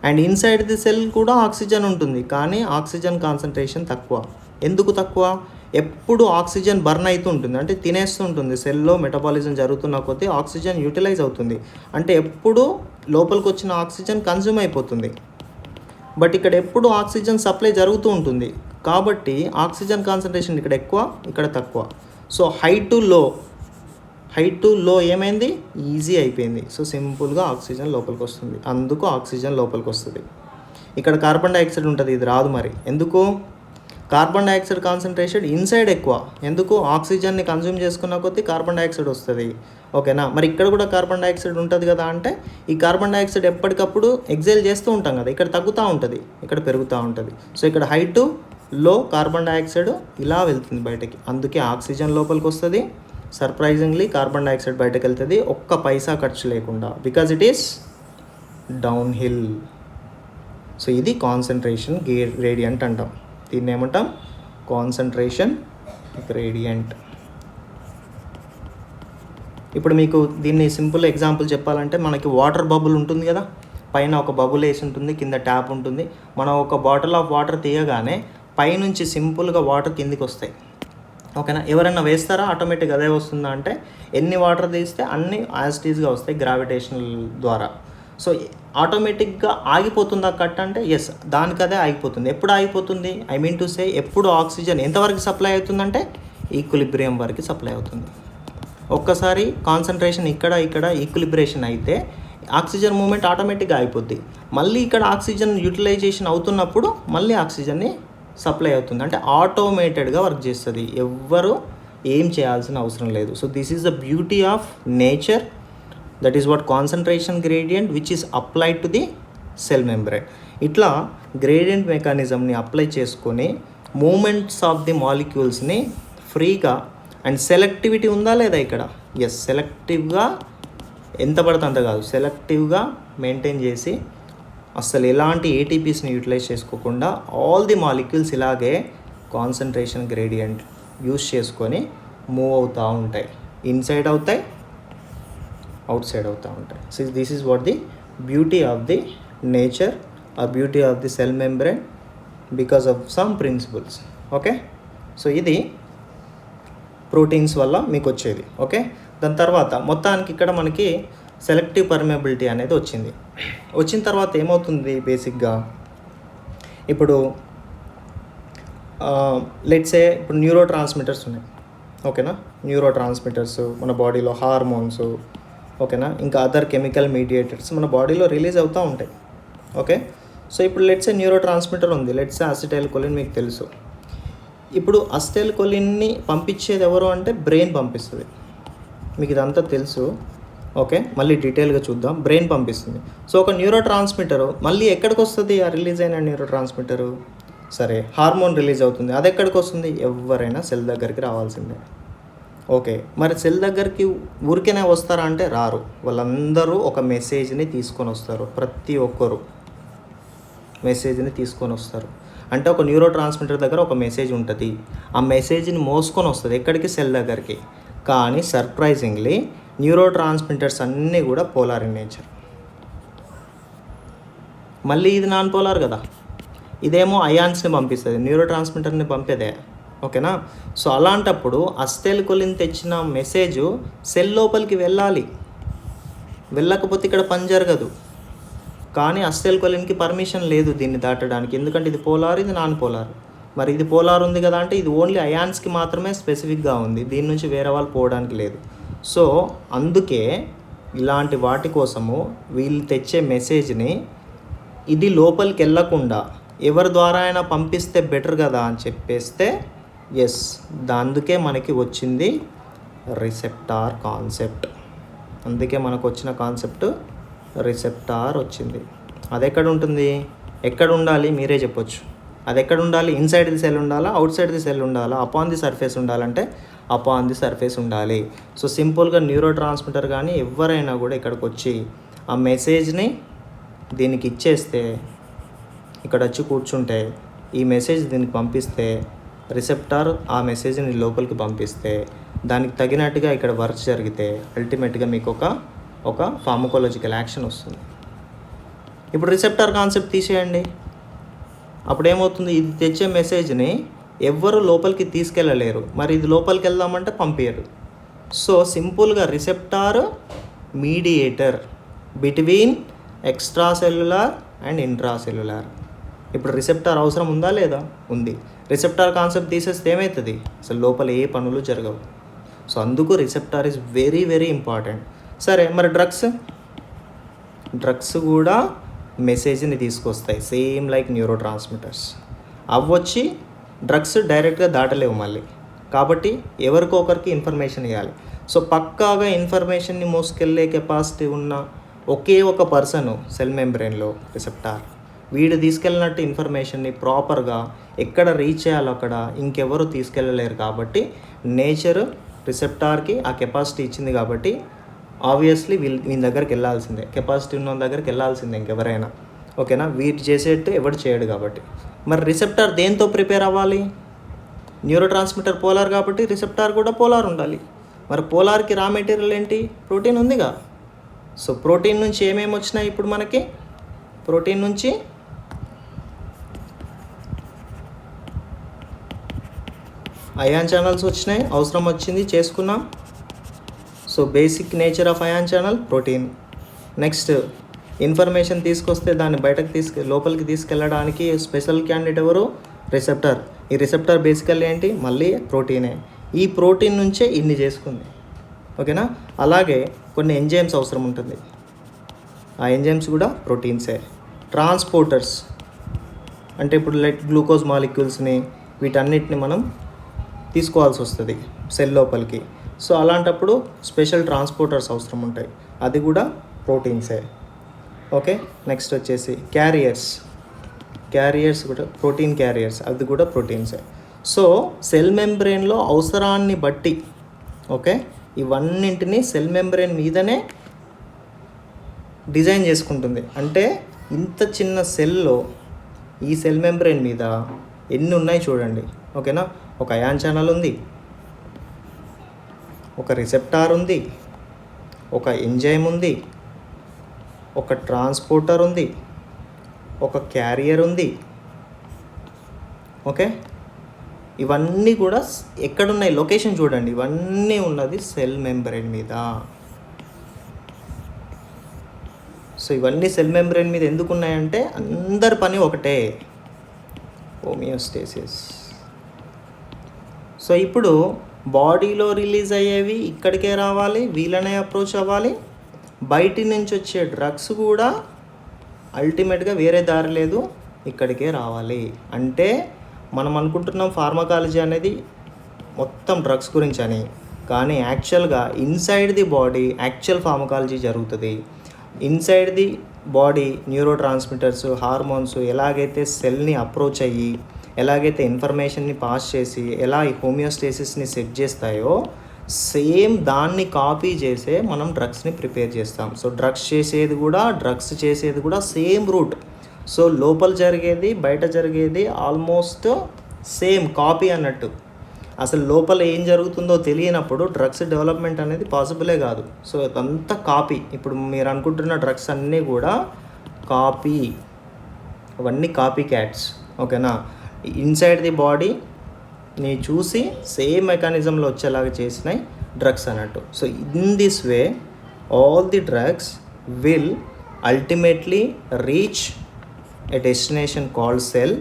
[SPEAKER 1] అండ్ ఇన్సైడ్ ది సెల్ కూడా ఆక్సిజన్ ఉంటుంది, కానీ ఆక్సిజన్ కాన్సన్ట్రేషన్ తక్కువ. ఎందుకు తక్కువ? ఎప్పుడు ఆక్సిజన్ బర్న్ అవుతూ ఉంటుంది, అంటే తినేస్తుంటుంది, సెల్లో మెటబాలిజం జరుగుతున్న కొద్దీ ఆక్సిజన్ యూటిలైజ్ అవుతుంది, అంటే ఎప్పుడు లోపలికి వచ్చిన ఆక్సిజన్ కన్జ్యూమ్ అయిపోతుంది. బట్ ఇక్కడ ఎప్పుడు ఆక్సిజన్ సప్లై జరుగుతూ ఉంటుంది, కాబట్టి ఆక్సిజన్ కాన్సన్ట్రేషన్ ఇక్కడ ఎక్కువ ఇక్కడ తక్కువ. సో హై టు లో ఏమైంది, ఈజీ అయిపోయింది. సో సింపుల్గా ఆక్సిజన్ లోపలికి వస్తుంది, అందుకు ఆక్సిజన్ లోపలికి వస్తుంది. ఇక్కడ కార్బన్ డైఆక్సైడ్ ఉంటుంది, ఇది రాదు. మరి ఎందుకు? కార్బన్ డైఆక్సైడ్ కాన్సన్ట్రేషన్ ఇన్సైడ్ ఎక్కువ, ఎందుకు? ఆక్సిజన్ని కన్జ్యూమ్ చేసుకున్న కొద్దీ కార్బన్ డైఆక్సైడ్ వస్తుంది, ఓకేనా. మరి ఇక్కడ కూడా కార్బన్ డైఆక్సైడ్ ఉంటుంది కదా, అంటే ఈ కార్బన్ డైఆక్సైడ్ ఎప్పటికప్పుడు ఎగ్జైల్ చేస్తూ ఉంటాం కదా, ఇక్కడ తగ్గుతూ ఉంటుంది ఇక్కడ పెరుగుతూ ఉంటుంది. సో ఇక్కడ హై టు లో కార్బన్ డైఆక్సైడ్ ఇలా వెళ్తుంది బయటకి, అందుకే ఆక్సిజన్ లోపలికి వస్తుంది. సర్ప్రైజింగ్లీ కార్బన్ డైఆక్సైడ్ బయటకు వెళ్తుంది ఒక్క పైసా ఖర్చు లేకుండా, because it is down hill. So ఇది కాన్సన్ట్రేషన్ గ్రేడియంట్ అంటాం, దీన్ని ఏమంటాం? Concentration gradient. ఇప్పుడు మీకు దీన్ని సింపుల్ ఎగ్జాంపుల్ చెప్పాలంటే, మనకి వాటర్ బబుల్ ఉంటుంది కదా, పైన ఒక బబుల్ వేసి ఉంటుంది, కింద ట్యాప్ ఉంటుంది. మనం ఒక బాటిల్ ఆఫ్ వాటర్ తీయగానే పైనుంచి సింపుల్గా వాటర్ కిందికి వస్తాయి, ఓకేనా. ఎవరైనా వేస్తారా? ఆటోమేటిక్గా అదే వస్తుందా అంటే, ఎన్ని వాటర్ తీస్తే అన్ని యాజ్ టీజ్గా వస్తాయి గ్రావిటేషనల్ ద్వారా. సో ఆటోమేటిక్గా ఆగిపోతుందా కట్ అంటే, ఎస్, దానికి అదే ఆగిపోతుంది. ఎప్పుడు ఆగిపోతుంది? ఐ మీన్ టు సే, ఎప్పుడు ఆక్సిజన్ ఎంతవరకు సప్లై అవుతుందంటే ఈక్విలిబ్రియం వరకు సప్లై అవుతుంది. ఒక్కసారి కాన్సన్ట్రేషన్ ఇక్కడ ఈక్విలిబ్రేషన్ అయితే ఆక్సిజన్ మూమెంట్ ఆటోమేటిక్గా అయిపోద్ది. మళ్ళీ ఇక్కడ ఆక్సిజన్ యూటిలైజేషన్ అవుతున్నప్పుడు మళ్ళీ ఆక్సిజన్ని సప్లై అవుతుంది, అంటే ఆటోమేటెడ్గా వర్క్ చేస్తుంది, ఎవ్వరు ఏం చేయాల్సిన అవసరం లేదు. So this is the beauty of nature, that is what concentration gradient which is applied to the cell membrane. ఇట్లా గ్రేడియంట్ మెకానిజంని అప్లై చేసుకొని మూమెంట్స్ ఆఫ్ ది మాలిక్యూల్స్ని ఫ్రీగా, అండ్ సెలెక్టివిటీ ఉందా లేదా ఇక్కడ? ఎస్, సెలెక్టివ్గా ఎంత పడితే అంత కాదు, సెలెక్టివ్గా మెయింటైన్ చేసి అసలు ఎలాంటి ఏటీపీస్ని యూటిలైజ్ చేసుకోకుండా ఆల్ ది మాలిక్యూల్స్ ఇలాగే కాన్సన్ట్రేషన్ గ్రేడియంట్ యూస్ చేసుకొని మూవ్ అవుతూ ఉంటాయి, ఇన్సైడ్ అవుతాయి, అవుట్ సైడ్ అవుతూ ఉంటాయి. So this is what the beauty of the nature, ఆ beauty of the cell membrane because of some principles. Okay, so ఇది ప్రోటీన్స్ వల్ల మీకు వచ్చేది. ఓకే, దాని తర్వాత మొత్తానికి ఇక్కడ మనకి సెలెక్టివ్ పర్మియబిలిటీ అనేది వచ్చింది. వచ్చిన తర్వాత ఏమవుతుంది బేసిక్గా, ఇప్పుడు లెట్సే ఇప్పుడు న్యూరో ట్రాన్స్మిటర్స్ ఉన్నాయి, ఓకేనా. న్యూరో ట్రాన్స్మిటర్స్ మన బాడీలో, హార్మోన్స్, ఓకేనా, ఇంకా అదర్ కెమికల్ మీడియేటర్స్ మన బాడీలో రిలీజ్ అవుతూ ఉంటాయి. ఓకే, సో ఇప్పుడు లెట్సే న్యూరో ట్రాన్స్మిటర్ ఉంది, లెట్సే అసిటైల్కోలిన్ మీకు తెలుసు. ఇప్పుడు అసిటైల్కోలిన్ని పంపించేది ఎవరు అంటే బ్రెయిన్ పంపిస్తుంది, మీకు ఇదంతా తెలుసు. ఓకే, మళ్ళీ డీటెయిల్గా చూద్దాం. బ్రెయిన్ పంపిస్తుంది. సో ఒక న్యూరో ట్రాన్స్మిటరు మళ్ళీ ఎక్కడికి వస్తుంది? ఆ రిలీజ్ అయిన న్యూరో ట్రాన్స్మిటరు, సరే హార్మోన్ రిలీజ్ అవుతుంది, అది ఎక్కడికి వస్తుంది? ఎవరైనా సెల్ దగ్గరికి రావాల్సిందే. ఓకే, మరి సెల్ దగ్గరికి ఊరికేనే వస్తారా అంటే రారు, వాళ్ళందరూ ఒక మెసేజ్ని తీసుకొని వస్తారు, ప్రతి ఒక్కరు మెసేజ్ని తీసుకొని వస్తారు. అంటే ఒక న్యూరో ట్రాన్స్మిటర్ దగ్గర ఒక మెసేజ్ ఉంటుంది, ఆ మెసేజ్ని మోసుకొని వస్తుంది ఎక్కడికి? సెల్ దగ్గరికి. కానీ సర్ప్రైజింగ్లీ న్యూరో ట్రాన్స్మిటర్స్ అన్నీ కూడా పోలార్ ఇన్ నేచర్. మళ్ళీ ఇది నాన్ పోలార్ కదా, ఇదేమో అయాన్స్ని పంపిస్తుంది, న్యూరో ట్రాన్స్మిటర్ని పంపేదే. ఓకేనా, సో అలాంటప్పుడు అసిటైల్కోలిన్ తెచ్చిన మెసేజ్ సెల్ లోపలికి వెళ్ళాలి, వెళ్ళకపోతే ఇక్కడ పని జరగదు. కానీ అసిటైల్కోలిన్కి పర్మిషన్ లేదు దీన్ని దాటడానికి, ఎందుకంటే ఇది పోలార్, ఇది నాన్ పోలార్. మరి ఇది పోలార్ ఉంది కదా అంటే ఇది ఓన్లీ అయాన్స్కి మాత్రమే స్పెసిఫిక్గా ఉంది, దీని నుంచి వేరే వాళ్ళు పోవడానికి లేదు. సో అందుకే ఇలాంటి వాటి కోసము వీళ్ళు తెచ్చే మెసేజ్ని ఇది లోపలికి వెళ్ళకుండా ఎవరి ద్వారా అయినా పంపిస్తే బెటర్ కదా అని చెప్పేస్తే ఎస్, అందుకే మనకి వచ్చింది రిసెప్టార్ కాన్సెప్ట్. అందుకే మనకు వచ్చిన కాన్సెప్ట్ రిసెప్టార్ వచ్చింది. అది ఎక్కడ ఉంటుంది, ఎక్కడ ఉండాలి మీరే చెప్పొచ్చు. అది ఎక్కడ ఉండాలి, ఇన్సైడ్ ది సెల్ ఉండాలా, అవుట్ సైడ్ ది సెల్ ఉండాలా, అపాన్ ది సర్ఫేస్ ఉండాలంటే అపాన్ ది సర్ఫేస్ ఉండాలి. సో సింపుల్గా న్యూరో ట్రాన్స్మిటర్ కానీ ఎవరైనా కూడా ఇక్కడికి వచ్చి ఆ మెసేజ్ని దీనికి ఇచ్చేస్తే, ఇక్కడ వచ్చి కూర్చుంటే ఈ మెసేజ్ దీనికి పంపిస్తే, రిసెప్టార్ ఆ మెసేజ్ని లోపలికి పంపిస్తే దానికి తగినట్టుగా ఇక్కడ వర్క్ జరిగితే అల్టిమేట్గా మీకు ఒక ఫార్మకోలాజికల్ యాక్షన్ వస్తుంది. ఇప్పుడు రిసెప్టార్ కాన్సెప్ట్ తీసేయండి, అప్పుడు ఏమవుతుంది, ఇది తెచ్చే మెసేజ్ని ఎవ్వరు లోపలికి తీసుకెళ్ళలేరు. మరి ఇది లోపలికి వెళ్దామంటే పంపించరు. సో సింపుల్గా receptor mediator between extra cellular and intra cellular. ఇప్పుడు రిసెప్టార్ అవసరం ఉందా లేదా, ఉంది. రిసెప్టార్ కాన్సెప్ట్ తీసేస్తే ఏమవుతుంది, అసలు లోపల ఏ పనులు జరగవు. సో అందుకు receptor is very very important. సరే, మరి డ్రగ్స్ కూడా మెసేజ్ని తీసుకొస్తాయి, సేమ్ లైక్ న్యూరో ట్రాన్స్మిటర్స్. అవ్వొచ్చి డ్రగ్స్ డైరెక్ట్గా దాటలేవు మళ్ళీ, కాబట్టి ఎవరికొకరికి ఇన్ఫర్మేషన్ ఇవ్వాలి. సో పక్కాగా ఇన్ఫర్మేషన్ని మోసుకెళ్ళే కెపాసిటీ ఉన్న ఒకే ఒక పర్సన్ సెల్ మెంబ్రెయిన్లో రిసెప్టార్. వీడు తీసుకెళ్ళినట్టు ఇన్ఫర్మేషన్ని ప్రాపర్గా ఎక్కడ రీచ్ చేయాలో అక్కడ ఇంకెవరు తీసుకెళ్ళలేరు. కాబట్టి నేచర్ రిసెప్టార్కి ఆ కెపాసిటీ ఇచ్చింది కాబట్టి ఆబ్వియస్లీ వీళ్ళ దగ్గరికి వెళ్ళాల్సిందే, కెపాసిటీ ఉన్న దగ్గరికి వెళ్ళాల్సిందే ఇంకెవరైనా. ఓకేనా, వీటి చేసేట్టు ఎవడు చేయడు కాబట్టి. మరి రిసెప్టార్ దేంతో ప్రిపేర్ అవ్వాలి, న్యూరో ట్రాన్స్మిటర్ పోలార్ కాబట్టి రిసెప్టార్ కూడా పోలార్ ఉండాలి. మరి పోలార్కి రా మెటీరియల్ ఏంటి, ప్రోటీన్ ఉందిగా. సో ప్రోటీన్ నుంచి ఏమేమి వచ్చినాయి ఇప్పుడు మనకి, ప్రోటీన్ నుంచి అయాన్ ఛానల్స్ వచ్చినాయి, అవసరం వచ్చింది చేసుకున్నాం. So basic nature of ion channel protein. Next information తీసుకొస్తే దాన్ని బయటకు లోపలికి తీసుకెళ్ళడానికి స్పెషల్ క్యాండిడేట్ ఎవరు, రిసెప్టర్. ఈ రిసెప్టర్ బేసికల్లీ ఏంటి, మళ్ళీ ప్రోటీనే. ఈ ప్రోటీన్ నుంచే ఇన్ని చేసుకుంది. ఓకేనా, అలాగే కొన్ని ఎంజైమ్స్ అవసరం ఉంటుంది, ఆ ఎంజైమ్స్ కూడా ప్రోటీన్సే. ట్రాన్స్పోర్టర్స్ అంటే ఇప్పుడు లైక్ గ్లూకోజ్ మాలిక్యూల్స్ని వీటన్నిటిని మనం తీసుకోవాల్సి వస్తుంది సెల్ లోపలికి. సో అలాంటప్పుడు స్పెషల్ ట్రాన్స్పోర్టర్స్ అవసరం ఉంటాయి, అది కూడా ప్రోటీన్సే. ఓకే, నెక్స్ట్ వచ్చేసి క్యారియర్స్ కూడా ప్రోటీన్ క్యారియర్స్, అది కూడా ప్రోటీన్సే. సో సెల్ మెంబ్రెయిన్లో అవసరాన్ని బట్టి ఓకే ఇవన్నింటినీ సెల్ మెంబ్రెయిన్ మీదనే డిజైన్ చేసుకుంటుంది. అంటే ఇంత చిన్న సెల్లో ఈ సెల్ మెంబ్రెయిన్ మీద ఎన్ని ఉన్నాయి చూడండి. ఓకేనా, ఒక అయాన్ ఛానల్ ఉంది, ఒక రిసెప్టార్ ఉంది, ఒక ఎంజైమ్ ఉంది, ఒక ట్రాన్స్పోర్టర్ ఉంది, ఒక క్యారియర్ ఉంది. ఓకే, ఇవన్నీ కూడా ఎక్కడున్నాయి, లొకేషన్ చూడండి, ఇవన్నీ ఉన్నది సెల్ మెంబ్రెయిన్ మీద. సో ఇవన్నీ సెల్ మెంబ్రెయిన్ మీద ఎందుకు ఉన్నాయంటే అందరి పని ఒకటే, హోమియోస్టేసిస్. సో ఇప్పుడు బాడీలో రిలీజ్ అయ్యేవి ఇక్కడికే రావాలి, వీళ్ళనే అప్రోచ్ అవ్వాలి. బయటి నుంచి వచ్చే డ్రగ్స్ కూడా అల్టిమేట్గా వేరే దారి లేదు, ఇక్కడికే రావాలి. అంటే మనం అనుకుంటున్నాం ఫార్మకాలజీ అనేది మొత్తం డ్రగ్స్ గురించి అని, కానీ యాక్చువల్గా inside the body actual pharmacology జరుగుతుంది. Inside the body neurotransmitters, hormones ఎలాగైతే సెల్ని అప్రోచ్ అయ్యి ఎలాగైతే ఇన్ఫర్మేషన్ని పాస్ చేసి ఎలా ఈ హోమియోస్టేసిస్ని సెట్ చేస్తాయో సేమ్ దాన్ని కాపీ చేసే మనం డ్రగ్స్ని ప్రిపేర్ చేస్తాం. సో డ్రగ్స్ చేసేది కూడా సేమ్ రూట్. సో లోపల జరిగేది బయట జరిగేది ఆల్మోస్ట్ సేమ్ కాపీ అన్నట్టు. అసలు లోపల ఏం జరుగుతుందో తెలియనప్పుడు డ్రగ్స్ డెవలప్మెంట్ అనేది పాసిబులే కాదు. సో అదంతా కాపీ. ఇప్పుడు మీరు అనుకుంటున్న డ్రగ్స్ అన్నీ కూడా కాపీ, అవన్నీ కాపీ క్యాట్స్. ఓకేనా, ఇన్సైడ్ ది బాడీని చూసి సేమ్ మెకానిజంలో వచ్చేలాగా చేసినాయి డ్రగ్స్ అన్నట్టు. So in this way all the drugs will ultimately reach a destination called cell.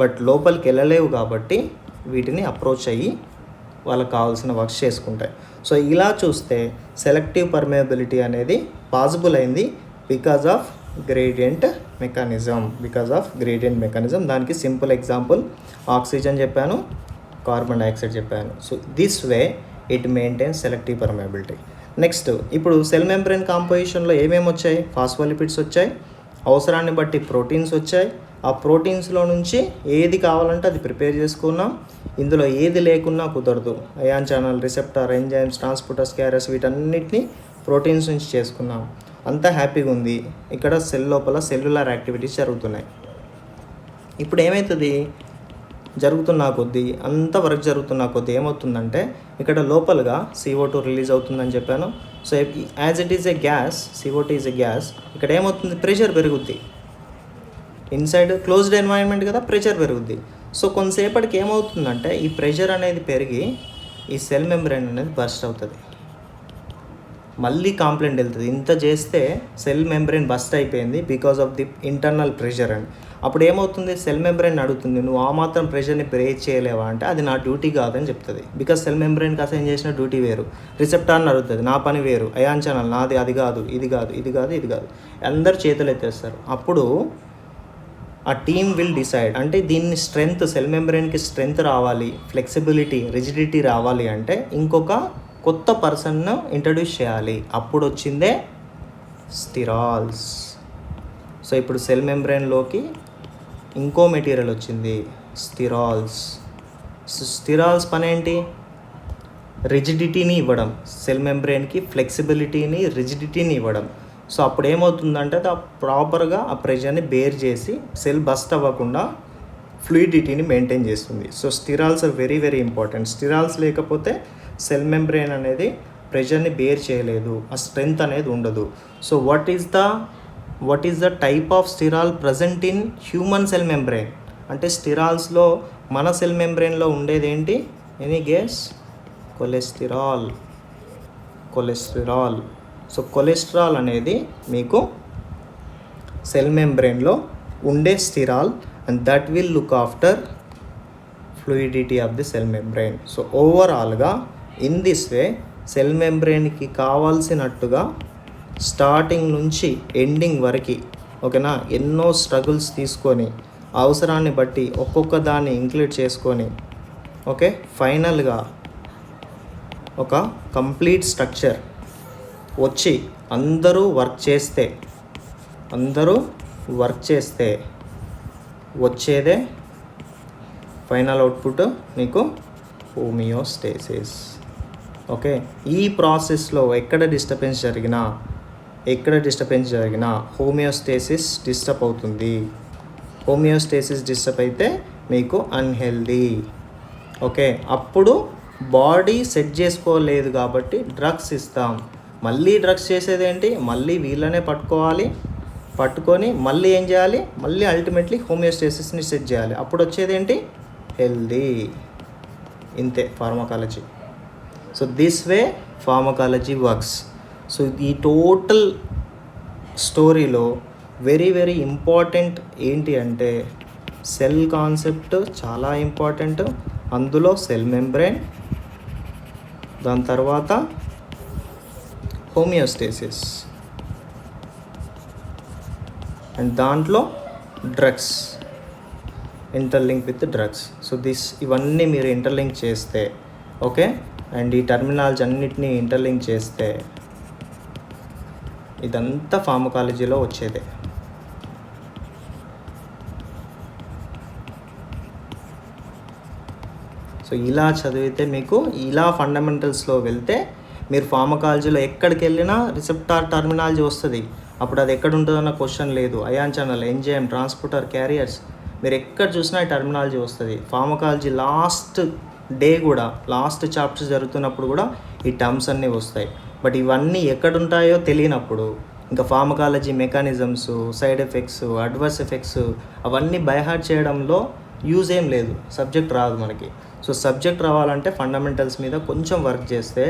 [SPEAKER 1] But లోపలికి వెళ్ళలేవు కాబట్టి వీటిని అప్రోచ్ అయ్యి వాళ్ళకి కావాల్సిన వర్క్స్ చేసుకుంటాయి. సో ఇలా చూస్తే సెలెక్టివ్ పర్మియబిలిటీ అనేది పాసిబుల్ అయింది because of gradient mechanism, because of gradient mechanism. దానికి సింపుల్ ఎగ్జాంపుల్ ఆక్సిజన్ చెప్పాను, కార్బన్ డైఆక్సైడ్ చెప్పాను. So this way it maintains selective permeability. Next, ఇప్పుడు సెల్ మెంబ్రేన్ కాంపోజిషన్లో ఏమేమి వచ్చాయి? ఫాస్ఫోలిపిడ్స్ వచ్చాయి, అవసరాన్ని బట్టి ప్రోటీన్స్ వచ్చాయి. ఆ ప్రోటీన్స్లో నుంచి ఏది కావాలంటే అది ప్రిపేర్ చేసుకున్నాం. ఇందులో ఏది లేకున్నా కుదరదు. Ion channel, receptor, enzymes, transporters, carriers, వీటన్నిటిని ప్రోటీన్స్ నుంచి చేసుకున్నాం. అంతా హ్యాపీగా ఉంది. ఇక్కడ సెల్ లోపల సెల్యులార్ యాక్టివిటీస్ జరుగుతున్నాయి. ఇప్పుడు ఏమవుతుంది? జరుగుతున్న కొద్దీ, అంత వర్క్ జరుగుతున్న కొద్దీ ఏమవుతుందంటే ఇక్కడ లోపలగా CO2 రిలీజ్ అవుతుందని చెప్పాను. So as it is a gas, CO2 is a gas, ఇక్కడ ఏమవుతుంది? ప్రెషర్ పెరుగుద్ది. ఇన్సైడ్ క్లోజ్డ్ ఎన్వైరన్మెంట్ కదా, ప్రెషర్ పెరుగుద్ది. సో కొంతసేపటికి ఏమవుతుందంటే ఈ ప్రెషర్ అనేది పెరిగి ఈ సెల్ మెంబ్రేన్ అనేది బర్స్ట్ అవుతుంది. మళ్ళీ కాంప్లైంట్ వెళ్తుంది, ఇంత చేస్తే సెల్ మెంబ్రేన్ బస్ట్ అయిపోయింది because of the internal pressure అని. అప్పుడు ఏమవుతుంది? సెల్ మెంబ్రేన్ అడుగుతుంది, నువ్వు ఆ మాత్రం ప్రెషర్ని బ్రేక్ చేయలేవా అంటే అది నా డ్యూటీ కాదని చెప్తుంది. బికాస్ సెల్ మెంబ్రేన్కి అసైన్ చేసిన డ్యూటీ వేరు. రిసెప్టార్ని అడుగుతుంది, నా పని వేరు. అయాన్ ఛానల్ నాది, అది కాదు, ఇది కాదు, ఇది కాదు, ఇది కాదు. అందరు చేతులు ఎత్తేస్తారు. అప్పుడు ఆ టీమ్ విల్ డిసైడ్, అంటే దీన్ని స్ట్రెంగ్త్, సెల్ మెంబ్రేన్కి స్ట్రెంగ్త్ రావాలి, ఫ్లెక్సిబిలిటీ, రిజిడిటీ రావాలి అంటే ఇంకొక కొత్త పర్సన్ను ఇంట్రడ్యూస్ చేయాలి. అప్పుడు వచ్చిందే స్టిరాల్స్. సో ఇప్పుడు సెల్ మెంబ్రేన్లోకి ఇంకో మెటీరియల్ వచ్చింది, స్టిరాల్స్. స్టిరాల్స్ పని ఏంటి? రిజిడిటీని ఇవ్వడం, సెల్ మెంబ్రేన్కి ఫ్లెక్సిబిలిటీని, రిజిడిటీని ఇవ్వడం. సో అప్పుడు ఏమవుతుందంటే అది ప్రాపర్గా ఆ ప్రెషర్ని బేర్ చేసి సెల్ బస్ట్ అవ్వకుండా ఫ్లూయిడిటీని మెయింటైన్ చేస్తుంది. So sterols are very very important. Sterols లేకపోతే సెల్ మెంబ్రేన్ అనేది ప్రెషర్ని బేర్ చేయలేదు, ఆ స్ట్రెంగ్త్ అనేది ఉండదు. So what is the type of sterol present in human cell membrane అంటే స్టిరాల్స్లో మన సెల్ మెంబ్రేన్లో ఉండేది ఏంటి? Any guess? Cholesterol. So cholesterol అనేది మీకు సెల్ మెంబ్రేన్లో ఉండే sterol, and that will look after fluidity of the cell membrane. So ఓవరాల్గా ఇన్ దిస్ వే సెల్ మెంబ్రేన్కి కావాల్సినట్టుగా స్టార్టింగ్ నుంచి ఎండింగ్ వరకు, ఓకేనా, ఎన్నో స్ట్రగుల్స్ తీసుకొని అవసరాన్ని బట్టి ఒక్కొక్క దాన్ని ఇంక్లూడ్ చేసుకొని, ఓకే, ఫైనల్గా ఒక కంప్లీట్ స్ట్రక్చర్ వచ్చి అందరూ వర్క్ చేస్తే వచ్చేదే ఫైనల్ అవుట్పుట్ మీకు హోమియోస్టేసిస్. ఓకే, ఈ ప్రాసెస్లో ఎక్కడ డిస్టర్బెన్స్ జరిగినా హోమియోస్టేసిస్ డిస్టర్బ్ అవుతుంది. హోమియోస్టేసిస్ డిస్టర్బ్ అయితే మీకు అన్హెల్దీ. ఓకే, అప్పుడు బాడీ సెట్ చేసుకోలేదు కాబట్టి డ్రగ్స్ ఇస్తాం. మళ్ళీ డ్రగ్స్ చేసేది ఏంటి? మళ్ళీ వీళ్ళనే పట్టుకొని మళ్ళీ ఏం చేయాలి? మళ్ళీ అల్టిమేట్లీ హోమియోస్టేసిస్ని సెట్ చేయాలి. అప్పుడు వచ్చేది ఏంటి? హెల్దీ. ఇంతే pharmacology. So this way pharmacology works. So ఈ టోటల్ స్టోరీలో వెరీ వెరీ ఇంపార్టెంట్ ఏంటి అంటే సెల్ కాన్సెప్ట్ చాలా ఇంపార్టెంట్. అందులో సెల్ మెంబ్రేన్, దాని తర్వాత హోమియోస్టేసిస్, అండ్ దాంట్లో drugs, interlink with drugs. So ఇవన్నీ మీరు ఇంటర్లింక్ చేస్తే, ఓకే, అండ్ ఈ టర్మినాలజీ అన్నిటినీ ఇంటర్లింక్ చేస్తే ఇదంతా ఫార్మకాలజీలో వచ్చేదే. సో ఇలా చదివితే మీకు ఇలా ఫండమెంటల్స్లో వెళ్తే మీరు ఫార్మకాలజీలో ఎక్కడికి వెళ్ళినా రిసెప్టార్ టర్మినాలజీ వస్తుంది. అప్పుడు అది ఎక్కడ ఉంటుందన్న క్వశ్చన్ లేదు. Ion channel, enzyme, transporter, carriers, మీరు ఎక్కడ చూసినా ఈ టర్మినాలజీ వస్తుంది. ఫార్మకాలజీ లాస్ట్ చాప్టర్స్ జరుగుతున్నప్పుడు కూడా ఈ టర్మ్స్ అన్నీ వస్తాయి. బట్ ఇవన్నీ ఎక్కడుంటాయో తెలియనప్పుడు ఇంకా pharmacology mechanisms, side effects, adverse effects అవన్నీ బైహార్ట్ చేయడంలో యూజ్ ఏం లేదు. సబ్జెక్ట్ రాదు మనకి. సో సబ్జెక్ట్ రావాలంటే ఫండమెంటల్స్ మీద కొంచెం వర్క్ చేస్తే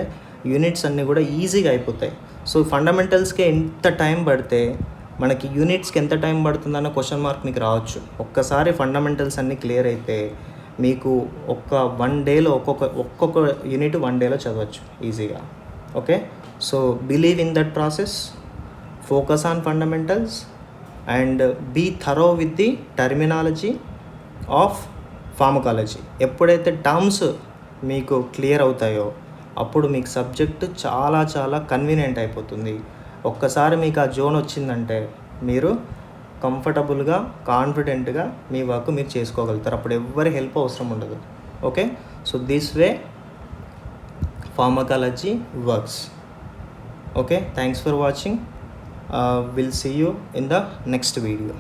[SPEAKER 1] యూనిట్స్ అన్నీ కూడా ఈజీగా అయిపోతాయి. సో ఫండమెంటల్స్కి ఎంత టైం పడితే మనకి యూనిట్స్కి ఎంత టైం పడుతుందన్న క్వశ్చన్ మార్క్ మీకు రావచ్చు. ఒక్కసారి ఫండమెంటల్స్ అన్నీ క్లియర్ అయితే మీకు ఒక్క 1 డేలో ఒక్కొక్క యూనిట్ 1 డేలో చదవచ్చు ఈజీగా. Okay, so believe in that process, focus on fundamentals, and be thorough with the terminology of pharmacology. ఎప్పుడైతే టర్మ్స్ మీకు క్లియర్ అవుతాయో అప్పుడు మీకు సబ్జెక్ట్ చాలా చాలా కన్వీనియంట్ అయిపోతుంది. ఒక్కసారి మీకు ఆ జోన్ వచ్చిందంటే మీరు కంఫర్టబుల్గా కాన్ఫిడెంట్గా మీ వర్క్ మీరు చేసుకోగలుగుతారు. అప్పుడు ఎవ్వరి హెల్ప్ అవసరం ఉండదు. Okay, so this way pharmacology works. Okay, thanks for watching. We'll see you in the next video.